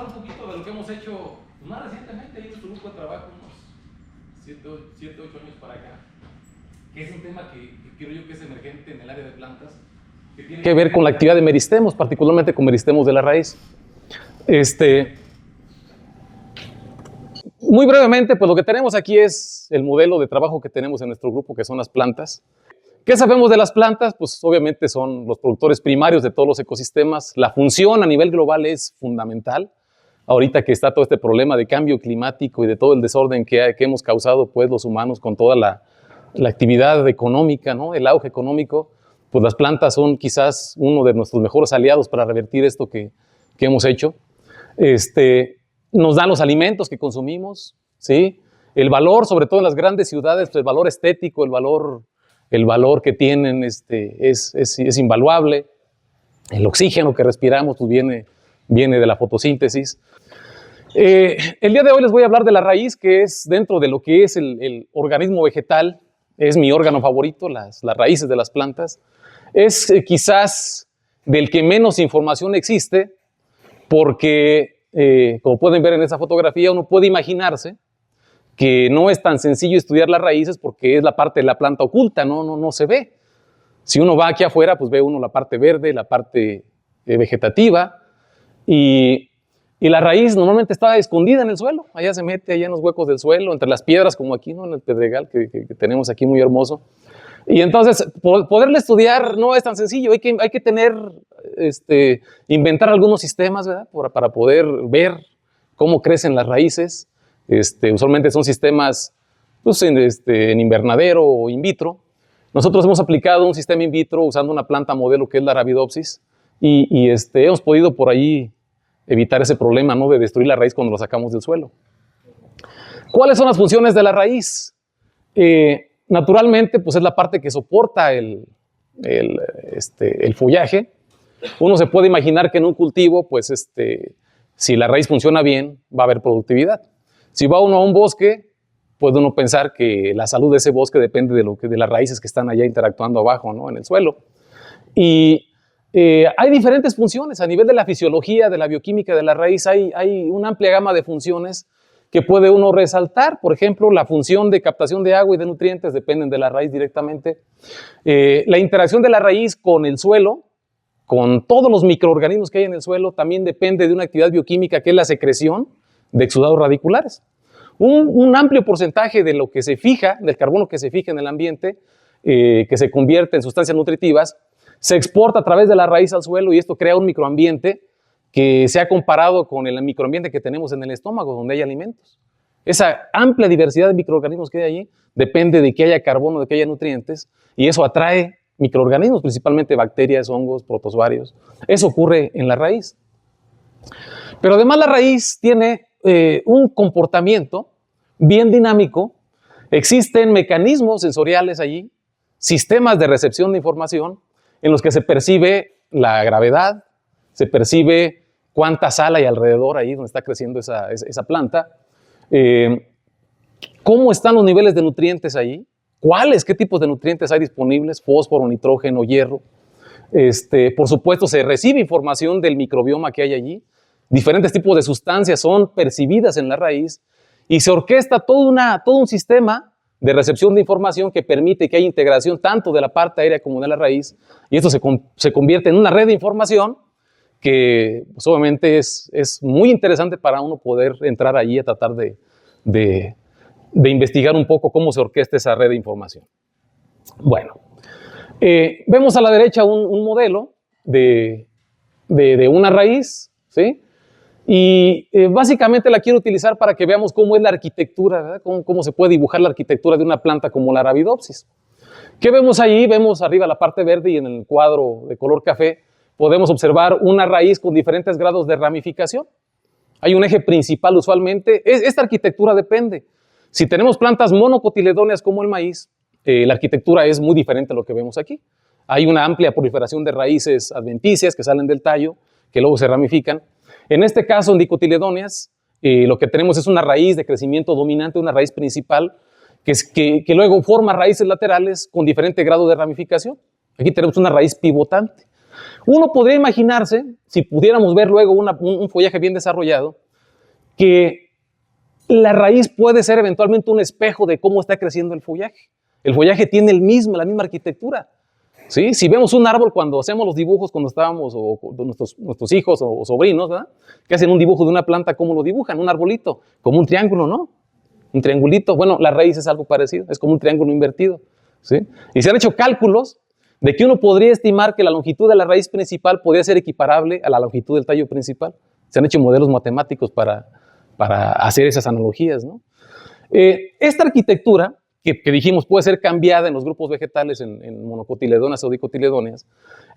hablar un poquito de lo que hemos hecho más recientemente ahí en nuestro grupo de trabajo, unos 7, 8 años para acá, que es un tema que creo yo que es emergente en el área de plantas, que tiene que ver con la actividad de meristemos, particularmente con meristemos de la raíz. Muy brevemente, pues lo que tenemos aquí es el modelo de trabajo que tenemos en nuestro grupo, que son las plantas. ¿Qué sabemos de las plantas? Pues obviamente son los productores primarios de todos los ecosistemas. La función a nivel global es fundamental. Ahorita que está todo este problema de cambio climático y de todo el desorden que hemos causado pues los humanos con toda la actividad económica, ¿no? El auge económico, pues las plantas son quizás uno de nuestros mejores aliados para revertir esto que hemos hecho. Nos dan los alimentos que consumimos, ¿sí? El valor, sobre todo en las grandes ciudades, pues el valor estético, el valor que tienen es invaluable. El oxígeno que respiramos pues viene de la fotosíntesis. El día de hoy les voy a hablar de la raíz, que es dentro de lo que es el organismo vegetal. Es mi órgano favorito, las raíces de las plantas. Es quizás del que menos información existe, porque como pueden ver en esa fotografía, uno puede imaginarse que no es tan sencillo estudiar las raíces porque es la parte de la planta oculta, no se ve. Si uno va aquí afuera, pues ve uno la parte verde, la parte vegetativa, y la raíz normalmente está escondida en el suelo. Allá se mete, allá en los huecos del suelo, entre las piedras, como aquí, ¿no? En el pedregal que tenemos aquí muy hermoso. Y entonces, poderle estudiar no es tan sencillo. Hay que inventar algunos sistemas, ¿verdad? Para poder ver cómo crecen las raíces. Usualmente son sistemas pues, en invernadero o in vitro. Nosotros hemos aplicado un sistema in vitro usando una planta modelo que es la Arabidopsis y hemos podido por ahí evitar ese problema, ¿no? De destruir la raíz cuando la sacamos del suelo. ¿Cuáles son las funciones de la raíz? Naturalmente, pues es la parte que soporta el follaje. Uno se puede imaginar que en un cultivo, pues si la raíz funciona bien, va a haber productividad. Si va uno a un bosque, puede uno pensar que la salud de ese bosque depende de las raíces que están allá interactuando abajo, ¿no? En el suelo. Y hay diferentes funciones. A nivel de la fisiología, de la bioquímica de la raíz, hay una amplia gama de funciones que puede uno resaltar. Por ejemplo, la función de captación de agua y de nutrientes dependen de la raíz directamente. La interacción de la raíz con el suelo, con todos los microorganismos que hay en el suelo, también depende de una actividad bioquímica que es la secreción de exudados radiculares. Un amplio porcentaje de lo que se fija, del carbono que se fija en el ambiente, que se convierte en sustancias nutritivas, se exporta a través de la raíz al suelo y esto crea un microambiente que se ha comparado con el microambiente que tenemos en el estómago, donde hay alimentos. Esa amplia diversidad de microorganismos que hay allí depende de que haya carbono, de que haya nutrientes, y eso atrae microorganismos, principalmente bacterias, hongos, protozoarios. Eso ocurre en la raíz. Pero además la raíz tiene un comportamiento bien dinámico. Existen mecanismos sensoriales allí, sistemas de recepción de información en los que se percibe la gravedad, se percibe cuánta sal hay alrededor ahí donde está creciendo esa planta, cómo están los niveles de nutrientes allí, qué tipos de nutrientes hay disponibles, fósforo, nitrógeno, hierro. Por supuesto, se recibe información del microbioma que hay allí, diferentes tipos de sustancias son percibidas en la raíz y se orquesta todo un sistema de recepción de información que permite que haya integración tanto de la parte aérea como de la raíz, y esto se convierte en una red de información que pues, obviamente es muy interesante para uno poder entrar allí a tratar de investigar un poco cómo se orquesta esa red de información. Bueno, vemos a la derecha un modelo de una raíz, ¿sí? Y básicamente la quiero utilizar para que veamos cómo es la arquitectura, ¿verdad? Cómo se puede dibujar la arquitectura de una planta como la Arabidopsis. ¿Qué vemos allí? Vemos arriba la parte verde y en el cuadro de color café podemos observar una raíz con diferentes grados de ramificación. Hay un eje principal usualmente. Esta arquitectura depende. Si tenemos plantas monocotiledóneas como el maíz, la arquitectura es muy diferente a lo que vemos aquí. Hay una amplia proliferación de raíces adventicias que salen del tallo, que luego se ramifican. En este caso, en dicotiledóneas, lo que tenemos es una raíz de crecimiento dominante, una raíz principal, que luego forma raíces laterales con diferente grado de ramificación. Aquí tenemos una raíz pivotante. Uno podría imaginarse, si pudiéramos ver luego un follaje bien desarrollado, que la raíz puede ser eventualmente un espejo de cómo está creciendo el follaje. El follaje tiene la misma arquitectura. ¿Sí? Si vemos un árbol cuando hacemos los dibujos, cuando estábamos, o nuestros hijos o sobrinos, ¿verdad? Que hacen un dibujo de una planta, ¿cómo lo dibujan? Un arbolito, como un triángulo, ¿no? Un triangulito. Bueno, la raíz es algo parecido, es como un triángulo invertido. ¿Sí? Y se han hecho cálculos de que uno podría estimar que la longitud de la raíz principal podría ser equiparable a la longitud del tallo principal. Se han hecho modelos matemáticos para hacer esas analogías, ¿no? Esta arquitectura, que dijimos puede ser cambiada en los grupos vegetales, en monocotiledonas o dicotiledóneas,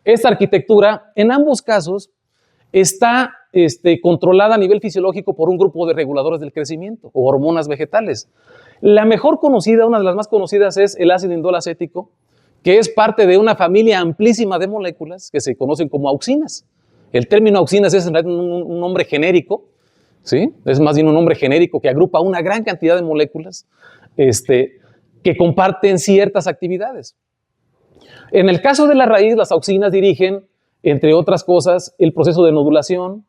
esta arquitectura en ambos casos está controlada a nivel fisiológico por un grupo de reguladores del crecimiento o hormonas vegetales. La mejor conocida, una de las más conocidas, es el ácido indol acético, que es parte de una familia amplísima de moléculas que se conocen como auxinas. El término auxinas es un nombre genérico, ¿sí? Es más bien un nombre genérico que agrupa una gran cantidad de moléculas que comparten ciertas actividades. En el caso de la raíz, las auxinas dirigen, entre otras cosas, el proceso de nodulación,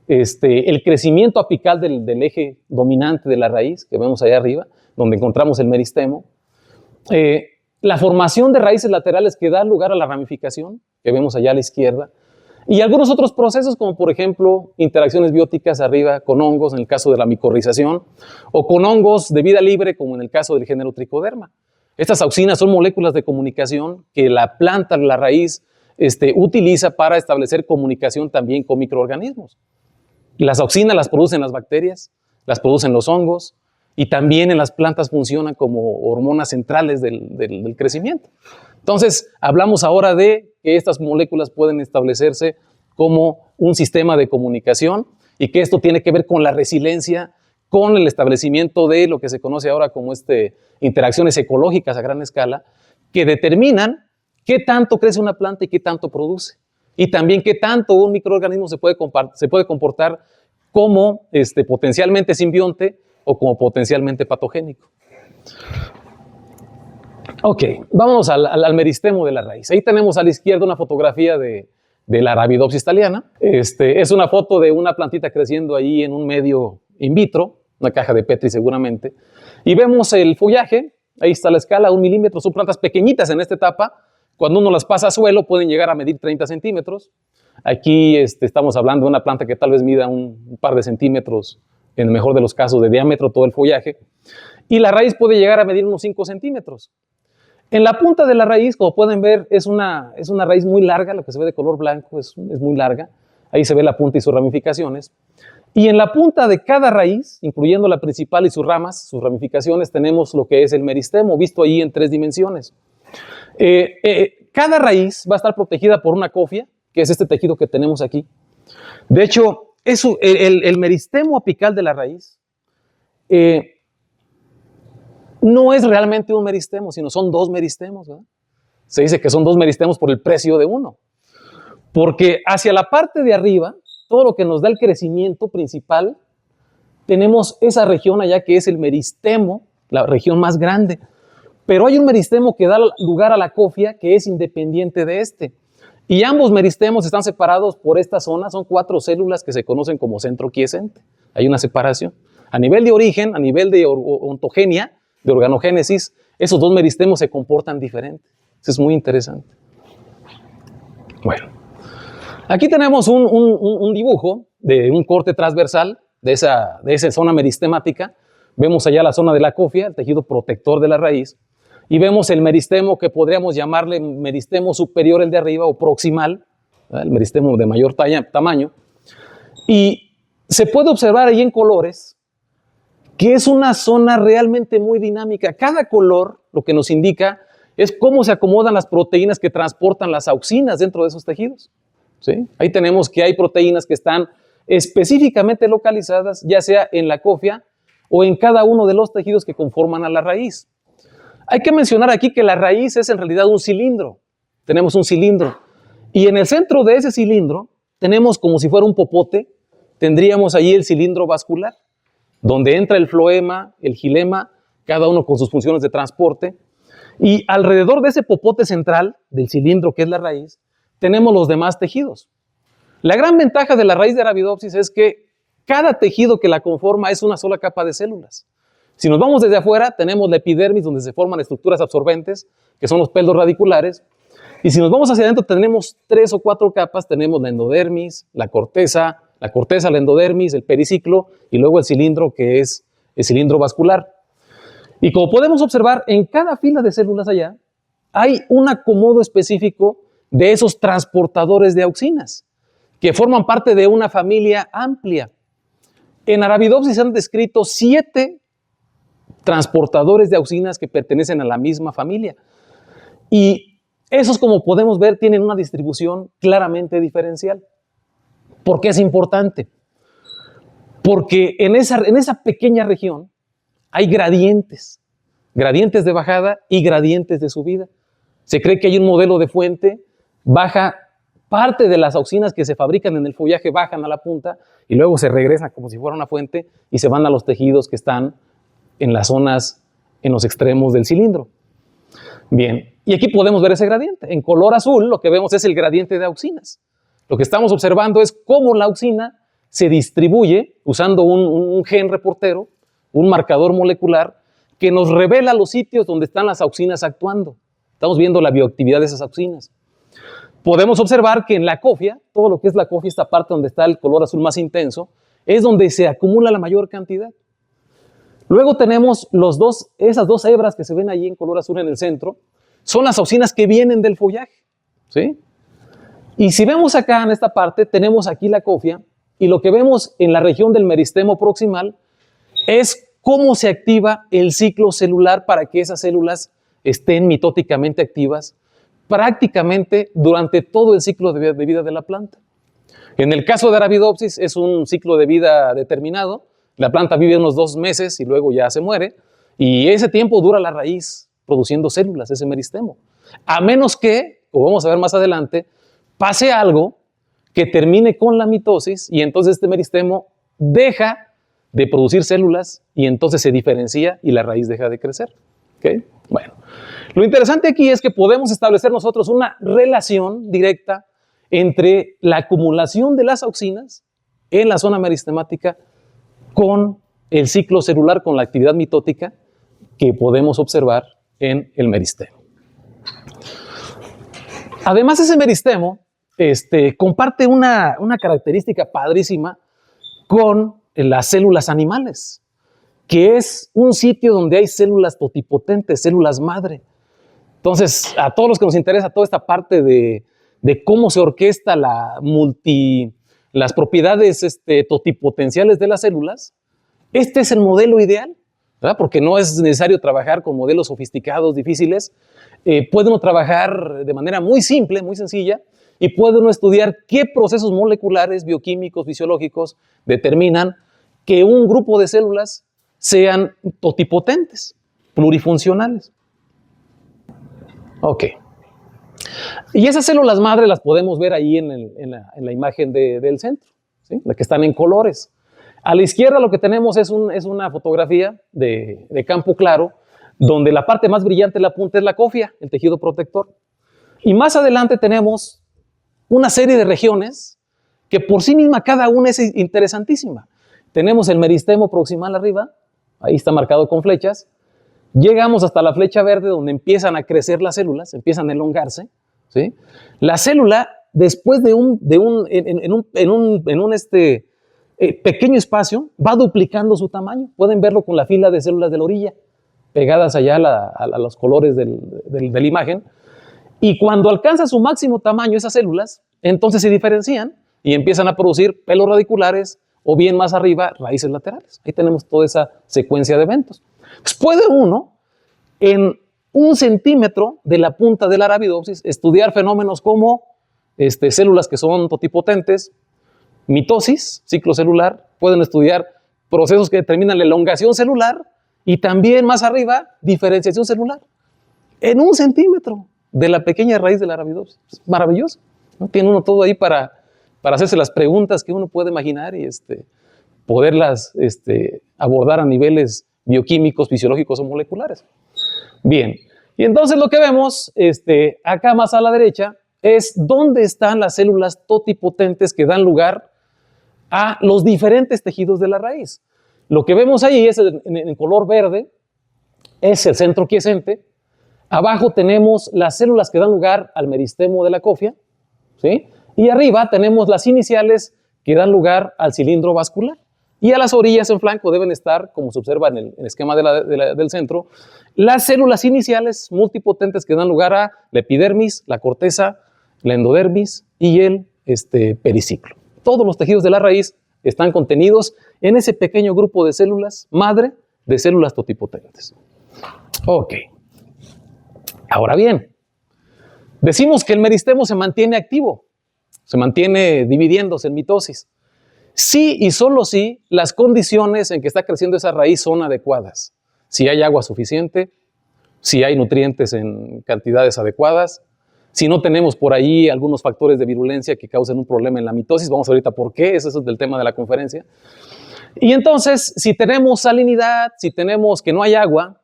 el crecimiento apical del eje dominante de la raíz, que vemos allá arriba, donde encontramos el meristemo, la formación de raíces laterales que da lugar a la ramificación, que vemos allá a la izquierda, y algunos otros procesos, como por ejemplo interacciones bióticas arriba con hongos, en el caso de la micorrización, o con hongos de vida libre, como en el caso del género Trichoderma. Estas auxinas son moléculas de comunicación que la planta, la raíz, utiliza para establecer comunicación también con microorganismos. Las auxinas las producen las bacterias, las producen los hongos, y también en las plantas funcionan como hormonas centrales del crecimiento. Entonces, hablamos ahora de que estas moléculas pueden establecerse como un sistema de comunicación y que esto tiene que ver con la resiliencia, con el establecimiento de lo que se conoce ahora como interacciones ecológicas a gran escala, que determinan qué tanto crece una planta y qué tanto produce. Y también qué tanto un microorganismo se puede comportar como potencialmente simbionte o como potencialmente patogénico. Ok, vámonos al meristemo de la raíz. Ahí tenemos a la izquierda una fotografía de la Arabidopsis thaliana. Es una foto de una plantita creciendo ahí en un medio in vitro, una caja de Petri seguramente. Y vemos el follaje, ahí está la escala, 1 milímetro. Son plantas pequeñitas en esta etapa. Cuando uno las pasa a suelo pueden llegar a medir 30 centímetros. Aquí estamos hablando de una planta que tal vez mida un par de centímetros, en el mejor de los casos, de diámetro todo el follaje. Y la raíz puede llegar a medir unos 5 centímetros. En la punta de la raíz, como pueden ver, es una raíz muy larga, lo que se ve de color blanco es muy larga. Ahí se ve la punta y sus ramificaciones. Y en la punta de cada raíz, incluyendo la principal y sus ramas, sus ramificaciones, tenemos lo que es el meristemo, visto ahí en 3 dimensiones. Cada raíz va a estar protegida por una cofia, que es este tejido que tenemos aquí. De hecho, el meristemo apical de la raíz no es realmente un meristemo, sino son 2 meristemos, ¿verdad? Se dice que son 2 meristemos por el precio de uno. Porque hacia la parte de arriba, todo lo que nos da el crecimiento principal, tenemos esa región allá que es el meristemo, la región más grande. Pero hay un meristemo que da lugar a la cofia que es independiente de este. Y ambos meristemos están separados por esta zona, son 4 células que se conocen como centro quiescente. Hay una separación. A nivel de origen, a nivel de ontogenia, de organogénesis, esos 2 meristemos se comportan diferente. Eso es muy interesante. Bueno, aquí tenemos un dibujo de un corte transversal de esa zona meristemática. Vemos allá la zona de la cofia, el tejido protector de la raíz, y vemos el meristemo que podríamos llamarle meristemo superior, el de arriba, o proximal, ¿verdad? El meristemo de mayor tamaño. Y se puede observar ahí en colores que es una zona realmente muy dinámica. Cada color lo que nos indica es cómo se acomodan las proteínas que transportan las auxinas dentro de esos tejidos. ¿Sí? Ahí tenemos que hay proteínas que están específicamente localizadas, ya sea en la cofia o en cada uno de los tejidos que conforman a la raíz. Hay que mencionar aquí que la raíz es en realidad un cilindro. Tenemos un cilindro. Y en el centro de ese cilindro tenemos, como si fuera un popote, tendríamos ahí el cilindro vascular, donde entra el floema, el xilema, cada uno con sus funciones de transporte. Y alrededor de ese popote central del cilindro que es la raíz, tenemos los demás tejidos. La gran ventaja de la raíz de Arabidopsis es que cada tejido que la conforma es una sola capa de células. Si nos vamos desde afuera, tenemos la epidermis, donde se forman estructuras absorbentes, que son los pelos radiculares. Y si nos vamos hacia adentro, tenemos 3 o 4 capas. Tenemos la endodermis, la corteza, la endodermis, el periciclo y luego el cilindro, que es el cilindro vascular. Y como podemos observar, en cada fila de células allá hay un acomodo específico de esos transportadores de auxinas, que forman parte de una familia amplia. En Arabidopsis se han descrito 7 transportadores de auxinas que pertenecen a la misma familia. Y esos, como podemos ver, tienen una distribución claramente diferencial. ¿Por qué es importante? Porque en esa pequeña región hay gradientes de bajada y gradientes de subida. Se cree que hay un modelo de fuente, baja parte de las auxinas que se fabrican en el follaje, bajan a la punta y luego se regresan como si fuera una fuente y se van a los tejidos que están en las zonas, en los extremos del cilindro. Bien, y aquí podemos ver ese gradiente. En color azul lo que vemos es el gradiente de auxinas. Lo que estamos observando es cómo la auxina se distribuye usando un gen reportero, un marcador molecular que nos revela los sitios donde están las auxinas actuando. Estamos viendo la bioactividad de esas auxinas. Podemos observar que en la cofia, todo lo que es la cofia, esta parte donde está el color azul más intenso, es donde se acumula la mayor cantidad. Luego tenemos esas dos hebras que se ven allí en color azul en el centro, son las auxinas que vienen del follaje, ¿sí? Y si vemos acá en esta parte, tenemos aquí la cofia, y lo que vemos en la región del meristemo proximal es cómo se activa el ciclo celular para que esas células estén mitóticamente activas prácticamente durante todo el ciclo de vida de la planta. En el caso de Arabidopsis es un ciclo de vida determinado. La planta vive unos 2 meses y luego ya se muere, y ese tiempo dura la raíz produciendo células, ese meristemo. A menos que, como vamos a ver más adelante, pase algo que termine con la mitosis y entonces este meristemo deja de producir células y entonces se diferencia y la raíz deja de crecer. ¿Okay? Bueno, lo interesante aquí es que podemos establecer nosotros una relación directa entre la acumulación de las auxinas en la zona meristemática con el ciclo celular, con la actividad mitótica que podemos observar en el meristemo. Además, ese meristemo comparte una característica padrísima con las células animales, que es un sitio donde hay células totipotentes, células madre. Entonces, a todos los que nos interesa toda esta parte de cómo se orquesta las propiedades totipotenciales de las células, este es el modelo ideal, ¿verdad? Porque no es necesario trabajar con modelos sofisticados, difíciles. Puede uno trabajar de manera muy simple, muy sencilla, y puede uno estudiar qué procesos moleculares, bioquímicos, fisiológicos determinan que un grupo de células sean totipotentes, plurifuncionales. Ok. Y esas células madre las podemos ver ahí en la imagen del centro, ¿sí? La que están en colores. A la izquierda lo que tenemos es una fotografía de campo claro, donde la parte más brillante de la punta es la cofia, el tejido protector. Y más adelante tenemos una serie de regiones que por sí misma cada una es interesantísima. Tenemos el meristemo proximal arriba, ahí está marcado con flechas. Llegamos hasta la flecha verde donde empiezan a crecer las células, empiezan a elongarse, ¿sí? La célula, después en un pequeño espacio, va duplicando su tamaño. Pueden verlo con la fila de células de la orilla, pegadas allá a los colores de la imagen. Y cuando alcanza su máximo tamaño esas células, entonces se diferencian y empiezan a producir pelos radiculares o bien más arriba, raíces laterales. Ahí tenemos toda esa secuencia de eventos. Pues puede uno, en 1 centímetro de la punta de la Arabidopsis, estudiar fenómenos como células que son totipotentes, mitosis, ciclo celular, pueden estudiar procesos que determinan la elongación celular y también más arriba, diferenciación celular. En 1 centímetro de la pequeña raíz de la Arabidopsis. Es maravilloso, ¿no? Tiene uno todo ahí para hacerse las preguntas que uno puede imaginar y poderlas abordar a niveles bioquímicos, fisiológicos o moleculares. Bien, y entonces lo que vemos acá más a la derecha, es dónde están las células totipotentes que dan lugar a los diferentes tejidos de la raíz. Lo que vemos ahí es en color verde, es el centro quiescente. Abajo tenemos las células que dan lugar al meristemo de la cofia, ¿sí? Y arriba tenemos las iniciales que dan lugar al cilindro vascular. Y a las orillas en flanco deben estar, como se observa en el esquema del centro, las células iniciales multipotentes que dan lugar a la epidermis, la corteza, la endodermis y el periciclo. Todos los tejidos de la raíz están contenidos en ese pequeño grupo de células madre de células totipotentes. Ok. Ahora bien, decimos que el meristemo se mantiene activo, se mantiene dividiéndose en mitosis. Sí y solo si las condiciones en que está creciendo esa raíz son adecuadas. Si hay agua suficiente, si hay nutrientes en cantidades adecuadas, si no tenemos por ahí algunos factores de virulencia que causen un problema en la mitosis, vamos a ver ahorita por qué, ese es el tema de la conferencia. Y entonces, si tenemos salinidad, si tenemos que no hay agua,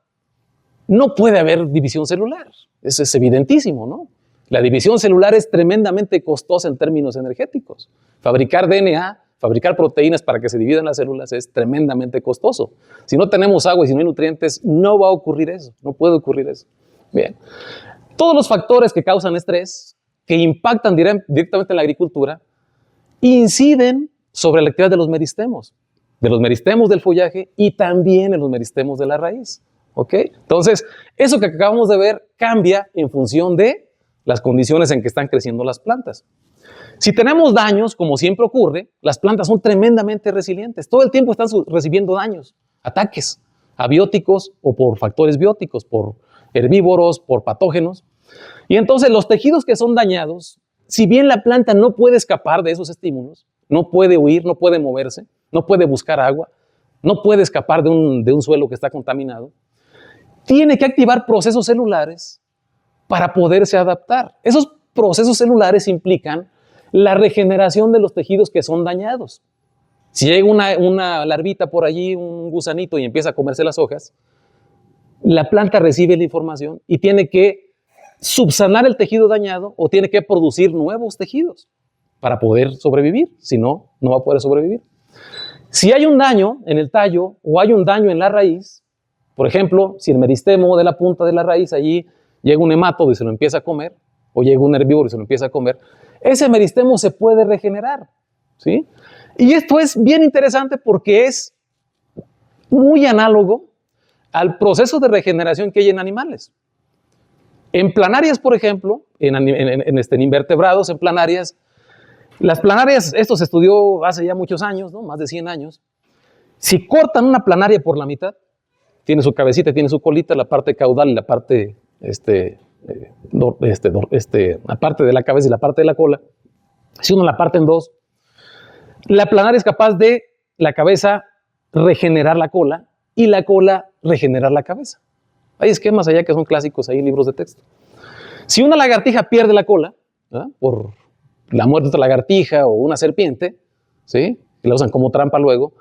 no puede haber división celular. Eso es evidentísimo, ¿no? La división celular es tremendamente costosa en términos energéticos. Fabricar DNA, fabricar proteínas para que se dividan las células es tremendamente costoso. Si no tenemos agua y si no hay nutrientes, no va a ocurrir eso, no puede ocurrir eso. Bien. Todos los factores que causan estrés, que impactan directamente en la agricultura, inciden sobre la actividad de los meristemos del follaje y también en los meristemos de la raíz. ¿Ok? Entonces, eso que acabamos de ver cambia en función de las condiciones en que están creciendo las plantas. Si tenemos daños, como siempre ocurre, las plantas son tremendamente resilientes. Todo el tiempo están recibiendo daños, ataques abióticos o por factores bióticos, por herbívoros, por patógenos. Y entonces los tejidos que son dañados, si bien la planta no puede escapar de esos estímulos, no puede huir, no puede moverse, no puede buscar agua, no puede escapar de un suelo que está contaminado, tiene que activar procesos celulares para poderse adaptar. Esos procesos celulares implican la regeneración de los tejidos que son dañados. Si llega una larvita por allí, un gusanito y empieza a comerse las hojas, la planta recibe la información y tiene que subsanar el tejido dañado o tiene que producir nuevos tejidos para poder sobrevivir. Si no, no va a poder sobrevivir. Si hay un daño en el tallo o hay un daño en la raíz, por ejemplo, si el meristemo de la punta de la raíz allí llega un hemátodo y se lo empieza a comer, o llega un herbívoro y se lo empieza a comer, ese meristemo se puede regenerar, ¿sí? Y esto es bien interesante porque es muy análogo al proceso de regeneración que hay en animales. En planarias, por ejemplo, en invertebrados, en planarias, las planarias, esto se estudió hace ya muchos años, ¿no? Más de 100 años. Si cortan una planaria por la mitad, tiene su cabecita, tiene su colita, la parte caudal y la parte, la parte de la cabeza y la parte de la cola. Si uno la parte en dos, la planaria es capaz de la cabeza regenerar la cola y la cola regenerar la cabeza. Hay esquemas allá que son clásicos, ahí libros de texto. Si una lagartija pierde la cola, ¿verdad? Por la muerte de otra lagartija o una serpiente, ¿sí? Que la usan como trampa luego,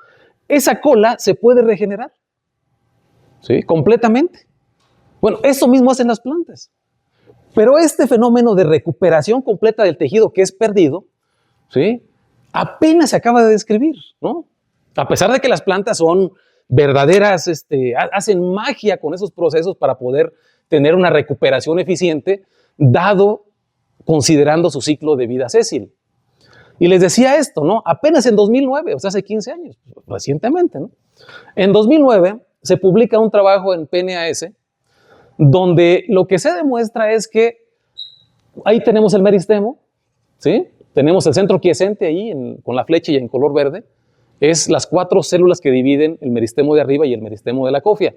esa cola se puede regenerar, ¿sí? Completamente. Bueno, eso mismo hacen las plantas. Pero este fenómeno de recuperación completa del tejido que es perdido, ¿sí? Apenas se acaba de describir, ¿no? A pesar de que las plantas son verdaderas, hacen magia con esos procesos para poder tener una recuperación eficiente, considerando su ciclo de vida sésil. Y les decía esto, ¿no? Apenas en 2009, o sea, hace 15 años, recientemente, ¿no? En 2009 se publica un trabajo en PNAS donde lo que se demuestra es que ahí tenemos el meristemo, ¿sí? Tenemos el centro quiescente ahí con la flecha y en color verde. Es las 4 células que dividen el meristemo de arriba y el meristemo de la cofia.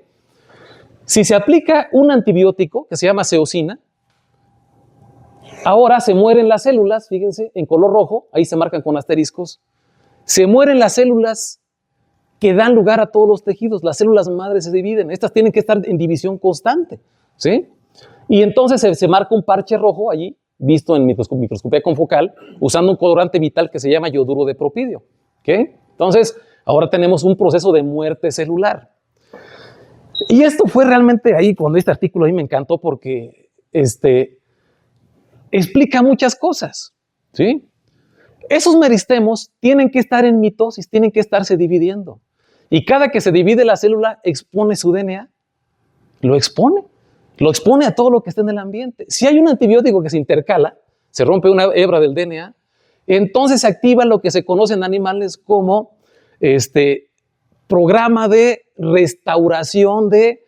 Si se aplica un antibiótico que se llama ceosina, ahora se mueren las células, fíjense, en color rojo, ahí se marcan con asteriscos, se mueren las células que dan lugar a todos los tejidos, las células madres se dividen, estas tienen que estar en división constante, ¿sí? Y entonces se marca un parche rojo allí, visto en microscopía confocal, usando un colorante vital que se llama yoduro de propidio, ¿ok? Entonces, ahora tenemos un proceso de muerte celular. Y esto fue realmente ahí, cuando este artículo ahí me encantó porque explica muchas cosas, ¿sí? Esos meristemos tienen que estar en mitosis, tienen que estarse dividiendo. Y cada que se divide la célula, expone su DNA. Lo expone a todo lo que está en el ambiente. Si hay un antibiótico que se intercala, se rompe una hebra del DNA, entonces se activa lo que se conoce en animales como programa de restauración de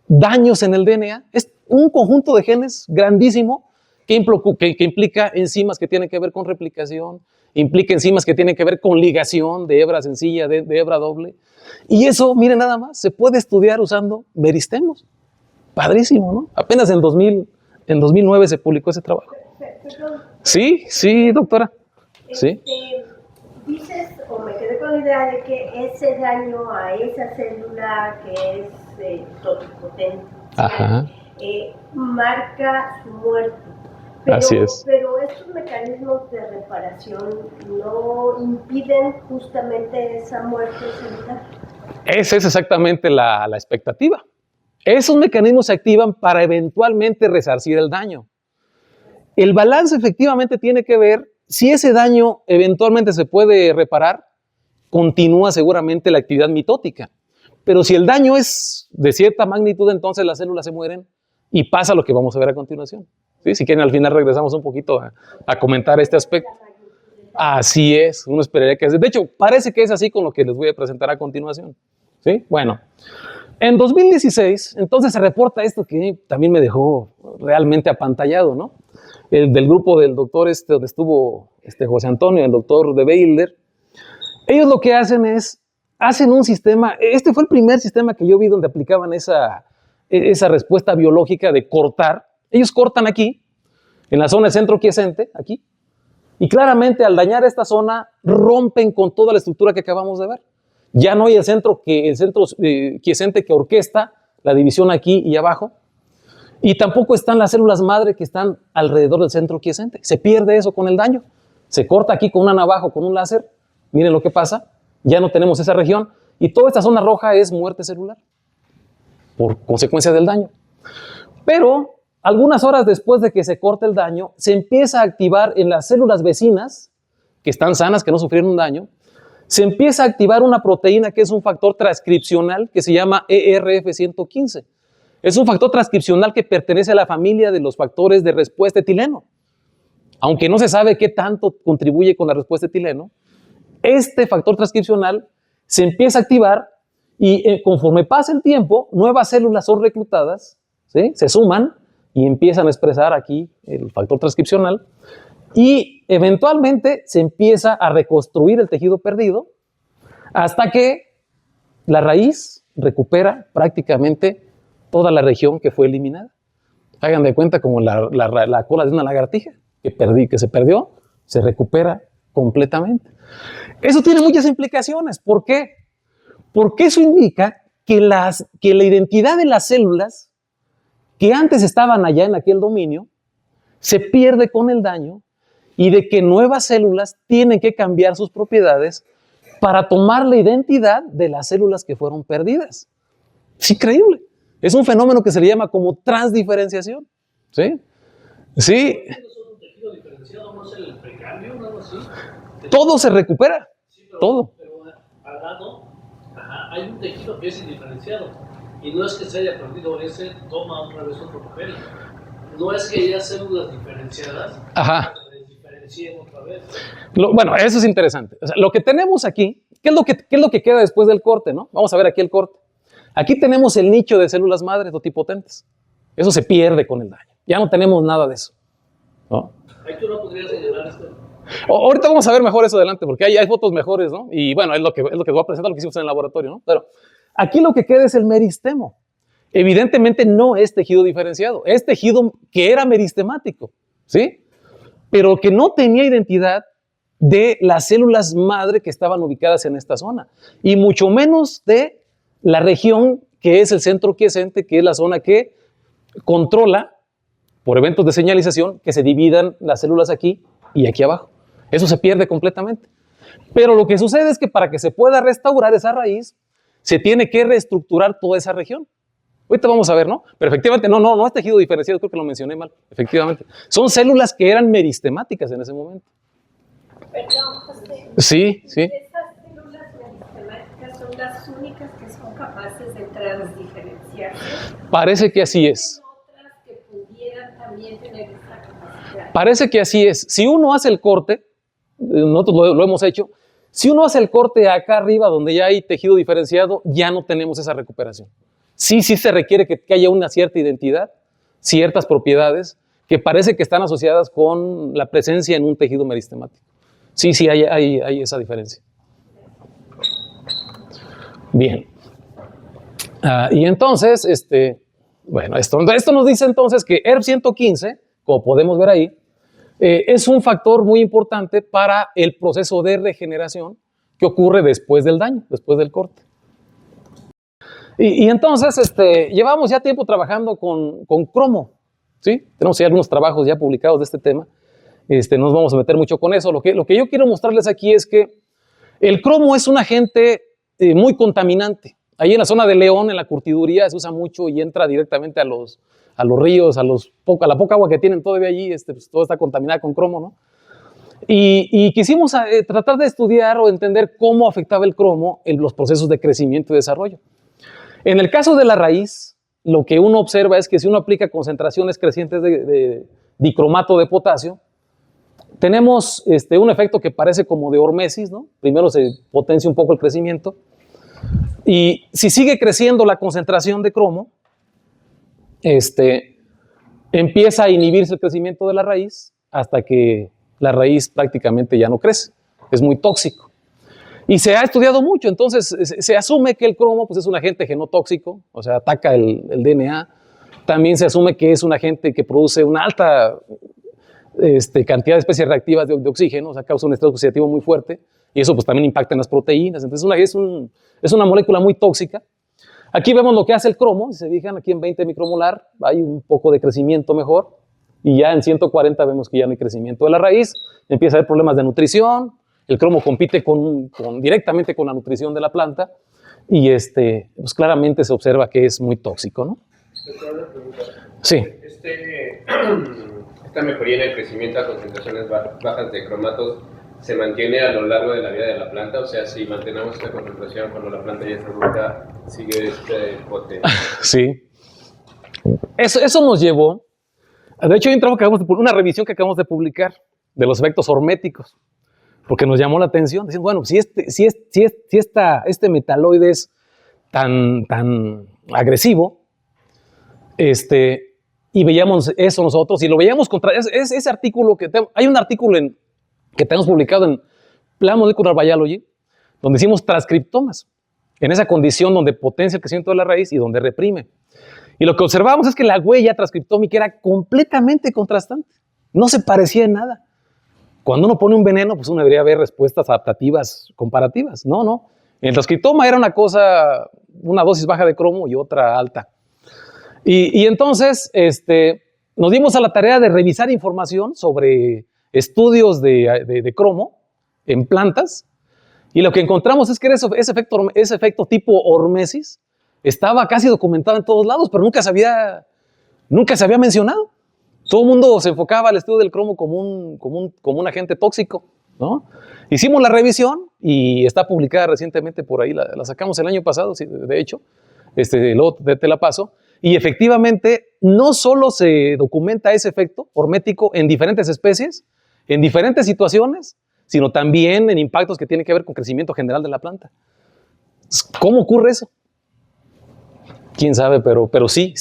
daños en el DNA. Es un conjunto de genes grandísimo que implica enzimas que tienen que ver con replicación, implica enzimas que tienen que ver con ligación de hebra sencilla, de hebra doble. Y eso, miren nada más, se puede estudiar usando meristemos. Padrísimo, ¿no? Apenas en 2009 se publicó ese trabajo. Sí, sí, doctora. Sí. Dices, o me quedé con la idea de que ese daño a esa célula que es totipotente marca su muerte. Pero, así es. Pero estos mecanismos de reparación no impiden justamente esa muerte celular. Esa es exactamente la expectativa. Esos mecanismos se activan para eventualmente resarcir el daño. El balance efectivamente tiene que ver, si ese daño eventualmente se puede reparar, continúa seguramente la actividad mitótica. Pero si el daño es de cierta magnitud, entonces las células se mueren y pasa lo que vamos a ver a continuación. ¿Sí? Si quieren, al final regresamos un poquito a comentar este aspecto. Así es, uno esperaría que... De hecho, parece que es así con lo que les voy a presentar a continuación. ¿Sí? Bueno, en 2016, entonces se reporta esto que también me dejó realmente apantallado, ¿no? Del grupo del doctor donde estuvo José Antonio, el doctor de Baylor. Ellos lo que hacen es, hacen un sistema, este fue el primer sistema que yo vi donde aplicaban esa respuesta biológica de cortar. Ellos cortan aquí, en la zona del centro quiescente, aquí, y claramente al dañar esta zona rompen con toda la estructura que acabamos de ver. Ya no hay el centro quiescente que orquesta la división aquí y abajo, y tampoco están las células madre que están alrededor del centro quiescente. Se pierde eso con el daño. Se corta aquí con una navaja o con un láser. Miren lo que pasa. Ya no tenemos esa región. Y toda esta zona roja es muerte celular por consecuencia del daño. Pero algunas horas después de que se corte el daño, se empieza a activar en las células vecinas, que están sanas, que no sufrieron un daño, se empieza a activar una proteína que es un factor transcripcional que se llama ERF115. Es un factor transcripcional que pertenece a la familia de los factores de respuesta etileno. Aunque no se sabe qué tanto contribuye con la respuesta etileno, este factor transcripcional se empieza a activar y conforme pasa el tiempo, nuevas células son reclutadas, ¿sí? Se suman y empiezan a expresar aquí el factor transcripcional y eventualmente se empieza a reconstruir el tejido perdido hasta que la raíz recupera prácticamente toda la región que fue eliminada. Hagan de cuenta como la cola de una lagartija que se perdió, se recupera completamente. Eso tiene muchas implicaciones. ¿Por qué? Porque eso indica que la identidad de las células que antes estaban allá en aquel dominio se pierde con el daño y de que nuevas células tienen que cambiar sus propiedades para tomar la identidad de las células que fueron perdidas. Es increíble. Es un fenómeno que se le llama como transdiferenciación. ¿Sí? Sí. Todo se recupera. Sí, pero, todo. Pero al lado hay un tejido que es indiferenciado. Y no es que se haya perdido ese, toma otra vez otro papel. No es que haya células diferenciadas, se desdiferencien otra vez. Bueno, eso es interesante. O sea, lo que tenemos aquí, ¿qué es lo que queda después del corte, no? Vamos a ver aquí el corte. Aquí tenemos el nicho de células madre totipotentes. Eso se pierde con el daño. Ya no tenemos nada de eso, ¿no? Ahí tú no podrías señalar esto. Ahorita vamos a ver mejor eso adelante, porque hay fotos mejores, ¿no? Y bueno, es lo que voy a presentar, lo que hicimos en el laboratorio, ¿no? Pero aquí lo que queda es el meristemo. Evidentemente no es tejido diferenciado, es tejido que era meristemático, ¿sí? Pero que no tenía identidad de las células madre que estaban ubicadas en esta zona, y mucho menos de la región que es el centro quiescente, que es la zona que controla, por eventos de señalización, que se dividan las células aquí y aquí abajo. Eso se pierde completamente. Pero lo que sucede es que para que se pueda restaurar esa raíz, se tiene que reestructurar toda esa región. Ahorita vamos a ver, ¿no? Pero efectivamente, no es tejido diferenciado, creo que lo mencioné mal, efectivamente. Son células que eran meristemáticas en ese momento. Perdón, José. Sí. Esas células meristemáticas son las únicas que son capaces de transdiferenciarse. Parece que así es. Otras que pudieran también tener esa capacidad. Parece que así es. Si uno hace el corte, nosotros lo hemos hecho, si uno hace el corte acá arriba donde ya hay tejido diferenciado, ya no tenemos esa recuperación. Sí se requiere que haya una cierta identidad, ciertas propiedades que parece que están asociadas con la presencia en un tejido meristemático. Sí, hay esa diferencia. Bien. Y entonces, esto nos dice entonces que ERF115, como podemos ver ahí, es un factor muy importante para el proceso de regeneración que ocurre después del daño, después del corte. Y entonces, llevamos ya tiempo trabajando con cromo, ¿sí? Tenemos ya algunos trabajos ya publicados de este tema. No nos vamos a meter mucho con eso. Lo que yo quiero mostrarles aquí es que el cromo es un agente muy contaminante. Ahí en la zona de León, en la curtiduría, se usa mucho y entra directamente a los ríos, a la poca agua que tienen todavía allí, pues, todo está contaminado con cromo, ¿no? Y quisimos tratar de estudiar o entender cómo afectaba el cromo en los procesos de crecimiento y desarrollo. En el caso de la raíz, lo que uno observa es que si uno aplica concentraciones crecientes de dicromato de potasio, tenemos un efecto que parece como de hormesis, ¿no? Primero se potencia un poco el crecimiento y si sigue creciendo la concentración de cromo, empieza a inhibirse el crecimiento de la raíz hasta que la raíz prácticamente ya no crece. Es muy tóxico. Y se ha estudiado mucho, entonces se asume que el cromo pues, es un agente genotóxico, o sea, ataca el DNA. También se asume que es un agente que produce una alta cantidad de especies reactivas de oxígeno, o sea, causa un estrés oxidativo muy fuerte, y eso pues también impacta en las proteínas. Entonces es una molécula muy tóxica. Aquí vemos lo que hace el cromo, si se fijan, aquí en 20 micromolar hay un poco de crecimiento mejor, y ya en 140 vemos que ya no hay crecimiento de la raíz, empieza a haber problemas de nutrición, el cromo compite directamente con la nutrición de la planta, y pues claramente se observa que es muy tóxico, ¿no? Sí. Esta mejoría en el crecimiento a concentraciones bajas de cromatos se mantiene a lo largo de la vida de la planta, o sea, si mantenemos esta concentración cuando la planta ya es adulta, sigue este bote. Sí. Eso nos llevó, de hecho hay un trabajo una revisión que acabamos de publicar de los efectos horméticos, porque nos llamó la atención. Dicen, bueno, si este metaloide es tan agresivo, y veíamos eso nosotros, y lo veíamos contra ese artículo hay un artículo que tenemos publicado en Plant Molecular Biology, donde hicimos transcriptomas, en esa condición donde potencia el crecimiento de la raíz y donde reprime. Y lo que observamos es que la huella transcriptómica era completamente contrastante, no se parecía en nada. Cuando uno pone un veneno, pues uno debería ver respuestas adaptativas comparativas. No. En el transcriptoma era una dosis baja de cromo y otra alta. Y entonces nos dimos a la tarea de revisar información sobre estudios de cromo en plantas, y lo que encontramos es que ese efecto tipo hormesis estaba casi documentado en todos lados, pero nunca se había mencionado. Todo el mundo se enfocaba al estudio del cromo como un agente tóxico, ¿no? Hicimos la revisión y está publicada recientemente por ahí, la sacamos el año pasado, sí, de hecho, luego te la paso. Y efectivamente, no solo se documenta ese efecto hormético en diferentes especies, en diferentes situaciones, sino también en impactos que tienen que ver con crecimiento general de la planta. ¿Cómo ocurre eso? Quién sabe, pero sí,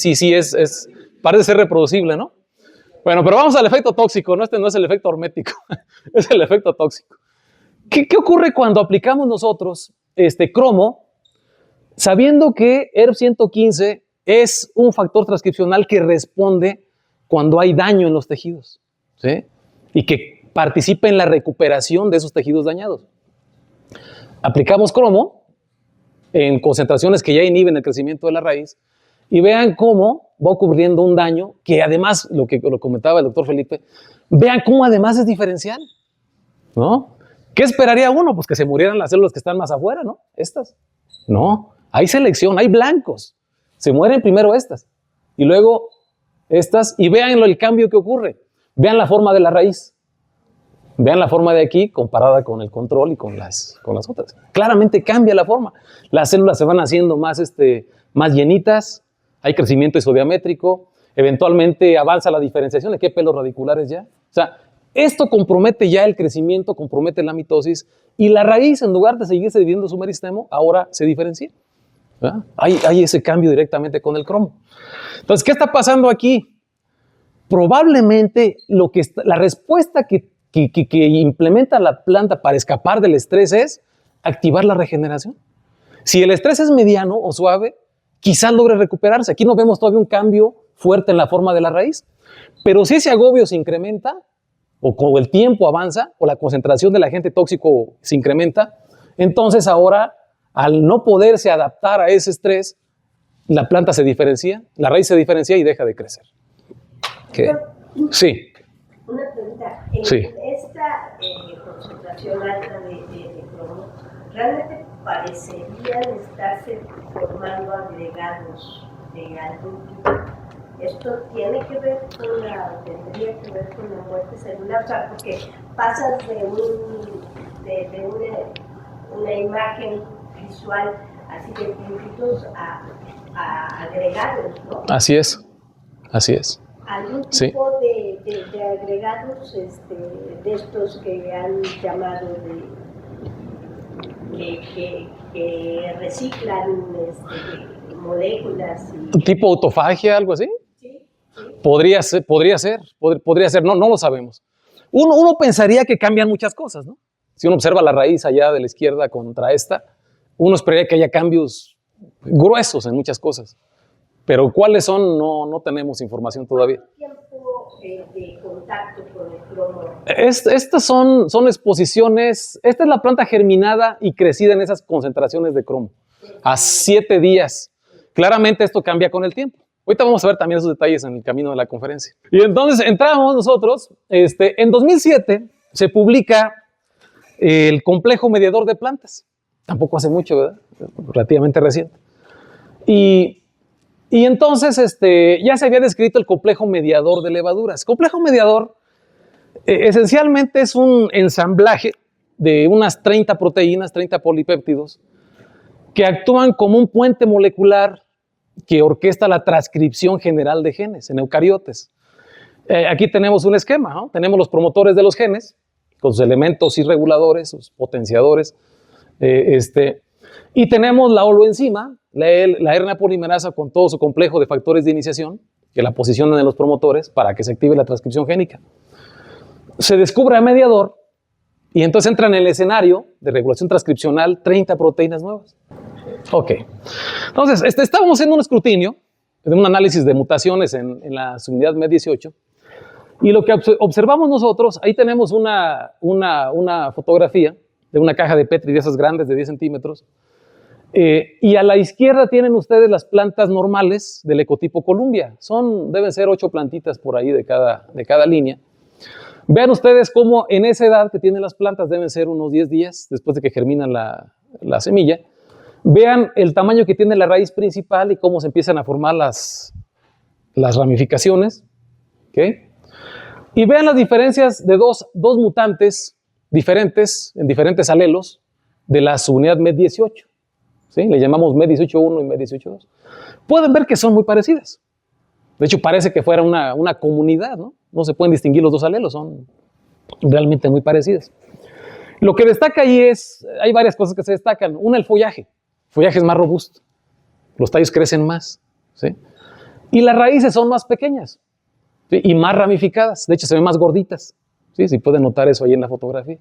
parece ser reproducible, ¿no? Bueno, pero vamos al efecto tóxico, ¿no? No es el efecto hormético, es el efecto tóxico. ¿Qué ocurre cuando aplicamos nosotros cromo, sabiendo que ERF115 es un factor transcripcional que responde cuando hay daño en los tejidos, ¿sí? Y que participa en la recuperación de esos tejidos dañados? Aplicamos cromo en concentraciones que ya inhiben el crecimiento de la raíz y vean cómo va ocurriendo un daño que además, lo comentaba el doctor Felipe, vean cómo además es diferencial, ¿no? ¿Qué esperaría uno? Pues que se murieran las células que están más afuera, ¿no? Estas. No, hay selección, hay blancos. Se mueren primero estas y luego estas, y vean el cambio que ocurre. Vean la forma de la raíz. Vean la forma de aquí comparada con el control y con las otras. Claramente cambia la forma. Las células se van haciendo más llenitas, hay crecimiento isodiamétrico, eventualmente avanza la diferenciación de qué pelos radiculares ya. O sea, esto compromete ya el crecimiento, compromete la mitosis, y la raíz, en lugar de seguirse dividiendo su meristemo, ahora se diferencia. Hay ese cambio directamente con el cromo. Entonces, ¿qué está pasando aquí? Probablemente la respuesta que implementa la planta para escapar del estrés es activar la regeneración. Si el estrés es mediano o suave, quizás logre recuperarse. Aquí no vemos todavía un cambio fuerte en la forma de la raíz, pero si ese agobio se incrementa, o el tiempo avanza, o la concentración del agente tóxico se incrementa, entonces ahora, al no poderse adaptar a ese estrés, la planta se diferencia, la raíz se diferencia y deja de crecer. ¿Qué? Sí. Una pregunta. En sí. esta concentración alta de cromo, ¿realmente parecerían estarse formando agregados de algún tipo? ¿Esto tendría que ver con la muerte celular? O sea, porque pasas de una imagen visual así de puntitos a agregados, ¿no? Así es. ¿Algún tipo de agregados de estos que han llamado que reciclan moléculas? ¿Tipo autofagia, algo así? Sí. Podría ser, no lo sabemos. Uno pensaría que cambian muchas cosas, ¿no? Si uno observa la raíz allá de la izquierda contra esta, uno esperaría que haya cambios gruesos en muchas cosas. Pero cuáles son, no tenemos información todavía. ¿Cuánto tiempo de contacto con el cromo? Estas son exposiciones. Esta es la planta germinada y crecida en esas concentraciones de cromo. A 7 días. Claramente esto cambia con el tiempo. Ahorita vamos a ver también esos detalles en el camino de la conferencia. Y entonces entramos nosotros. En 2007 se publica el complejo mediador de plantas. Tampoco hace mucho, ¿verdad? Relativamente reciente. Y entonces ya se había descrito el complejo mediador de levaduras. Complejo mediador esencialmente es un ensamblaje de unas 30 proteínas, 30 polipéptidos, que actúan como un puente molecular que orquesta la transcripción general de genes en eucariotes. Aquí tenemos un esquema, ¿no? Tenemos los promotores de los genes, con sus elementos y reguladores, sus potenciadores, y tenemos la holoenzima, la RNA polimerasa con todo su complejo de factores de iniciación, que la posicionan en los promotores para que se active la transcripción génica. Se descubre el mediador y entonces entran en el escenario de regulación transcripcional 30 proteínas nuevas. Ok. Entonces, estábamos haciendo un escrutinio, un análisis de mutaciones en la subunidad MED18, y lo que observamos nosotros, ahí tenemos una fotografía de una caja de Petri de esas grandes de 10 centímetros, y a la izquierda tienen ustedes las plantas normales del ecotipo Columbia. Deben ser 8 plantitas por ahí de cada línea. Vean ustedes cómo en esa edad que tienen las plantas deben ser unos 10 días después de que germinan la semilla. Vean el tamaño que tiene la raíz principal y cómo se empiezan a formar las ramificaciones. ¿Okay? Y vean las diferencias de dos mutantes diferentes, en diferentes alelos, de la subunidad MED18. ¿Sí? Le llamamos MED18.1 y MED18.2. Pueden ver que son muy parecidas. De hecho, parece que fuera una comunidad, ¿no? No se pueden distinguir los dos alelos, son realmente muy parecidas. Lo que destaca ahí hay varias cosas que se destacan. Una, el follaje. El follaje es más robusto. Los tallos crecen más. ¿Sí? Y las raíces son más pequeñas, ¿sí? Y más ramificadas. De hecho, se ven más gorditas. ¿Sí? Si pueden notar eso ahí en la fotografía.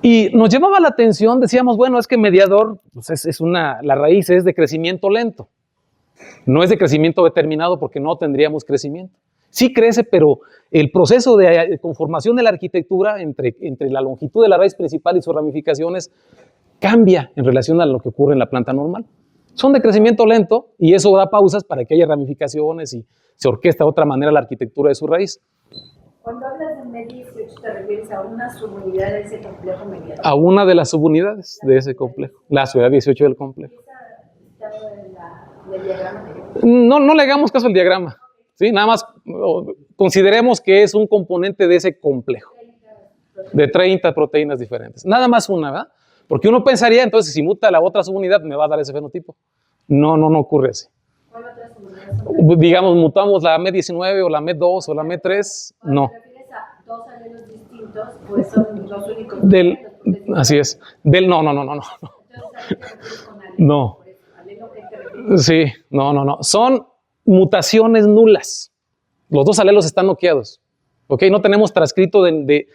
Y nos llamaba la atención, decíamos, bueno, es que mediador, pues la raíz es de crecimiento lento. No es de crecimiento determinado porque no tendríamos crecimiento. Sí crece, pero el proceso de conformación de la arquitectura entre la longitud de la raíz principal y sus ramificaciones cambia en relación a lo que ocurre en la planta normal. Son de crecimiento lento y eso da pausas para que haya ramificaciones y se orquesta de otra manera la arquitectura de su raíz. Cuando hablas de MED18, ¿te refieres a una subunidad de ese complejo mediador? A una de las subunidades de ese complejo, la subunidad 18 del complejo. ¿Esa está en la No le hagamos caso al diagrama, ¿sí? Nada más consideremos que es un componente de ese complejo, de 30 proteínas diferentes. Nada más una, ¿verdad? Porque uno pensaría, entonces, si muta la otra subunidad, me va a dar ese fenotipo. No ocurre así. ¿Cuál otra subunidad? Digamos, mutamos la MED19 o la MED2 o la MED3, no. ¿Te refieres a dos alelos distintos? Pues son los únicos. Así es. No. Entonces, ¿a qué te refieres con alelo? No. Por eso, ¿alelo qué te refieres? Sí, no. Son mutaciones nulas. Los dos alelos están noqueados. ¿Ok? No tenemos transcrito de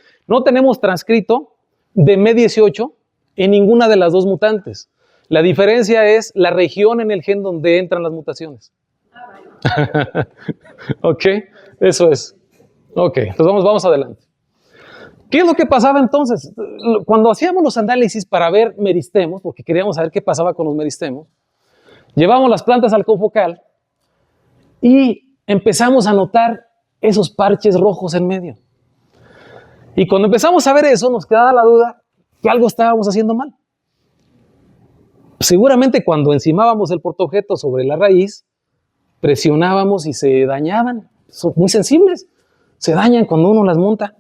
MED18 en ninguna de las dos mutantes. La diferencia es la región en el gen donde entran las mutaciones. ¿Ok? Eso es. Ok, entonces vamos adelante. ¿Qué es lo que pasaba entonces? Cuando hacíamos los análisis para ver meristemos, porque queríamos saber qué pasaba con los meristemos, llevamos las plantas al confocal y empezamos a notar esos parches rojos en medio. Y cuando empezamos a ver eso, nos quedaba la duda que algo estábamos haciendo mal. Seguramente cuando encimábamos el portaobjeto sobre la raíz, presionábamos y se dañaban. Son muy sensibles. Se dañan cuando uno las monta.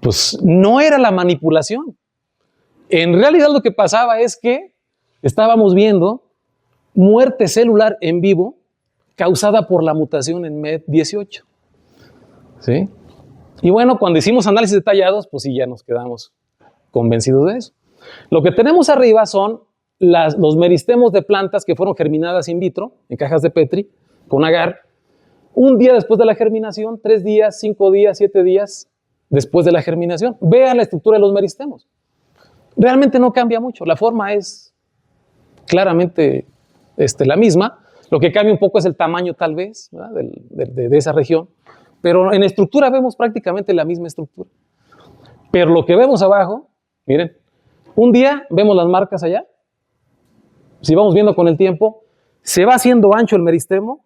Pues no era la manipulación. En realidad lo que pasaba es que estábamos viendo muerte celular en vivo causada por la mutación en MED18. ¿Sí? Y bueno, cuando hicimos análisis detallados, pues sí, ya nos quedamos convencidos de eso. Lo que tenemos arriba son los meristemos de plantas que fueron germinadas in vitro, en cajas de Petri, con agar, un día después de la germinación, 3 días, 5 días, 7 días después de la germinación. Vean la estructura de los meristemos. Realmente no cambia mucho, la forma es claramente la misma. Lo que cambia un poco es el tamaño tal vez, ¿verdad? de esa región, pero en estructura vemos prácticamente la misma estructura. Pero lo que vemos abajo, miren, un día vemos las marcas allá, si vamos viendo con el tiempo, se va haciendo ancho el meristemo,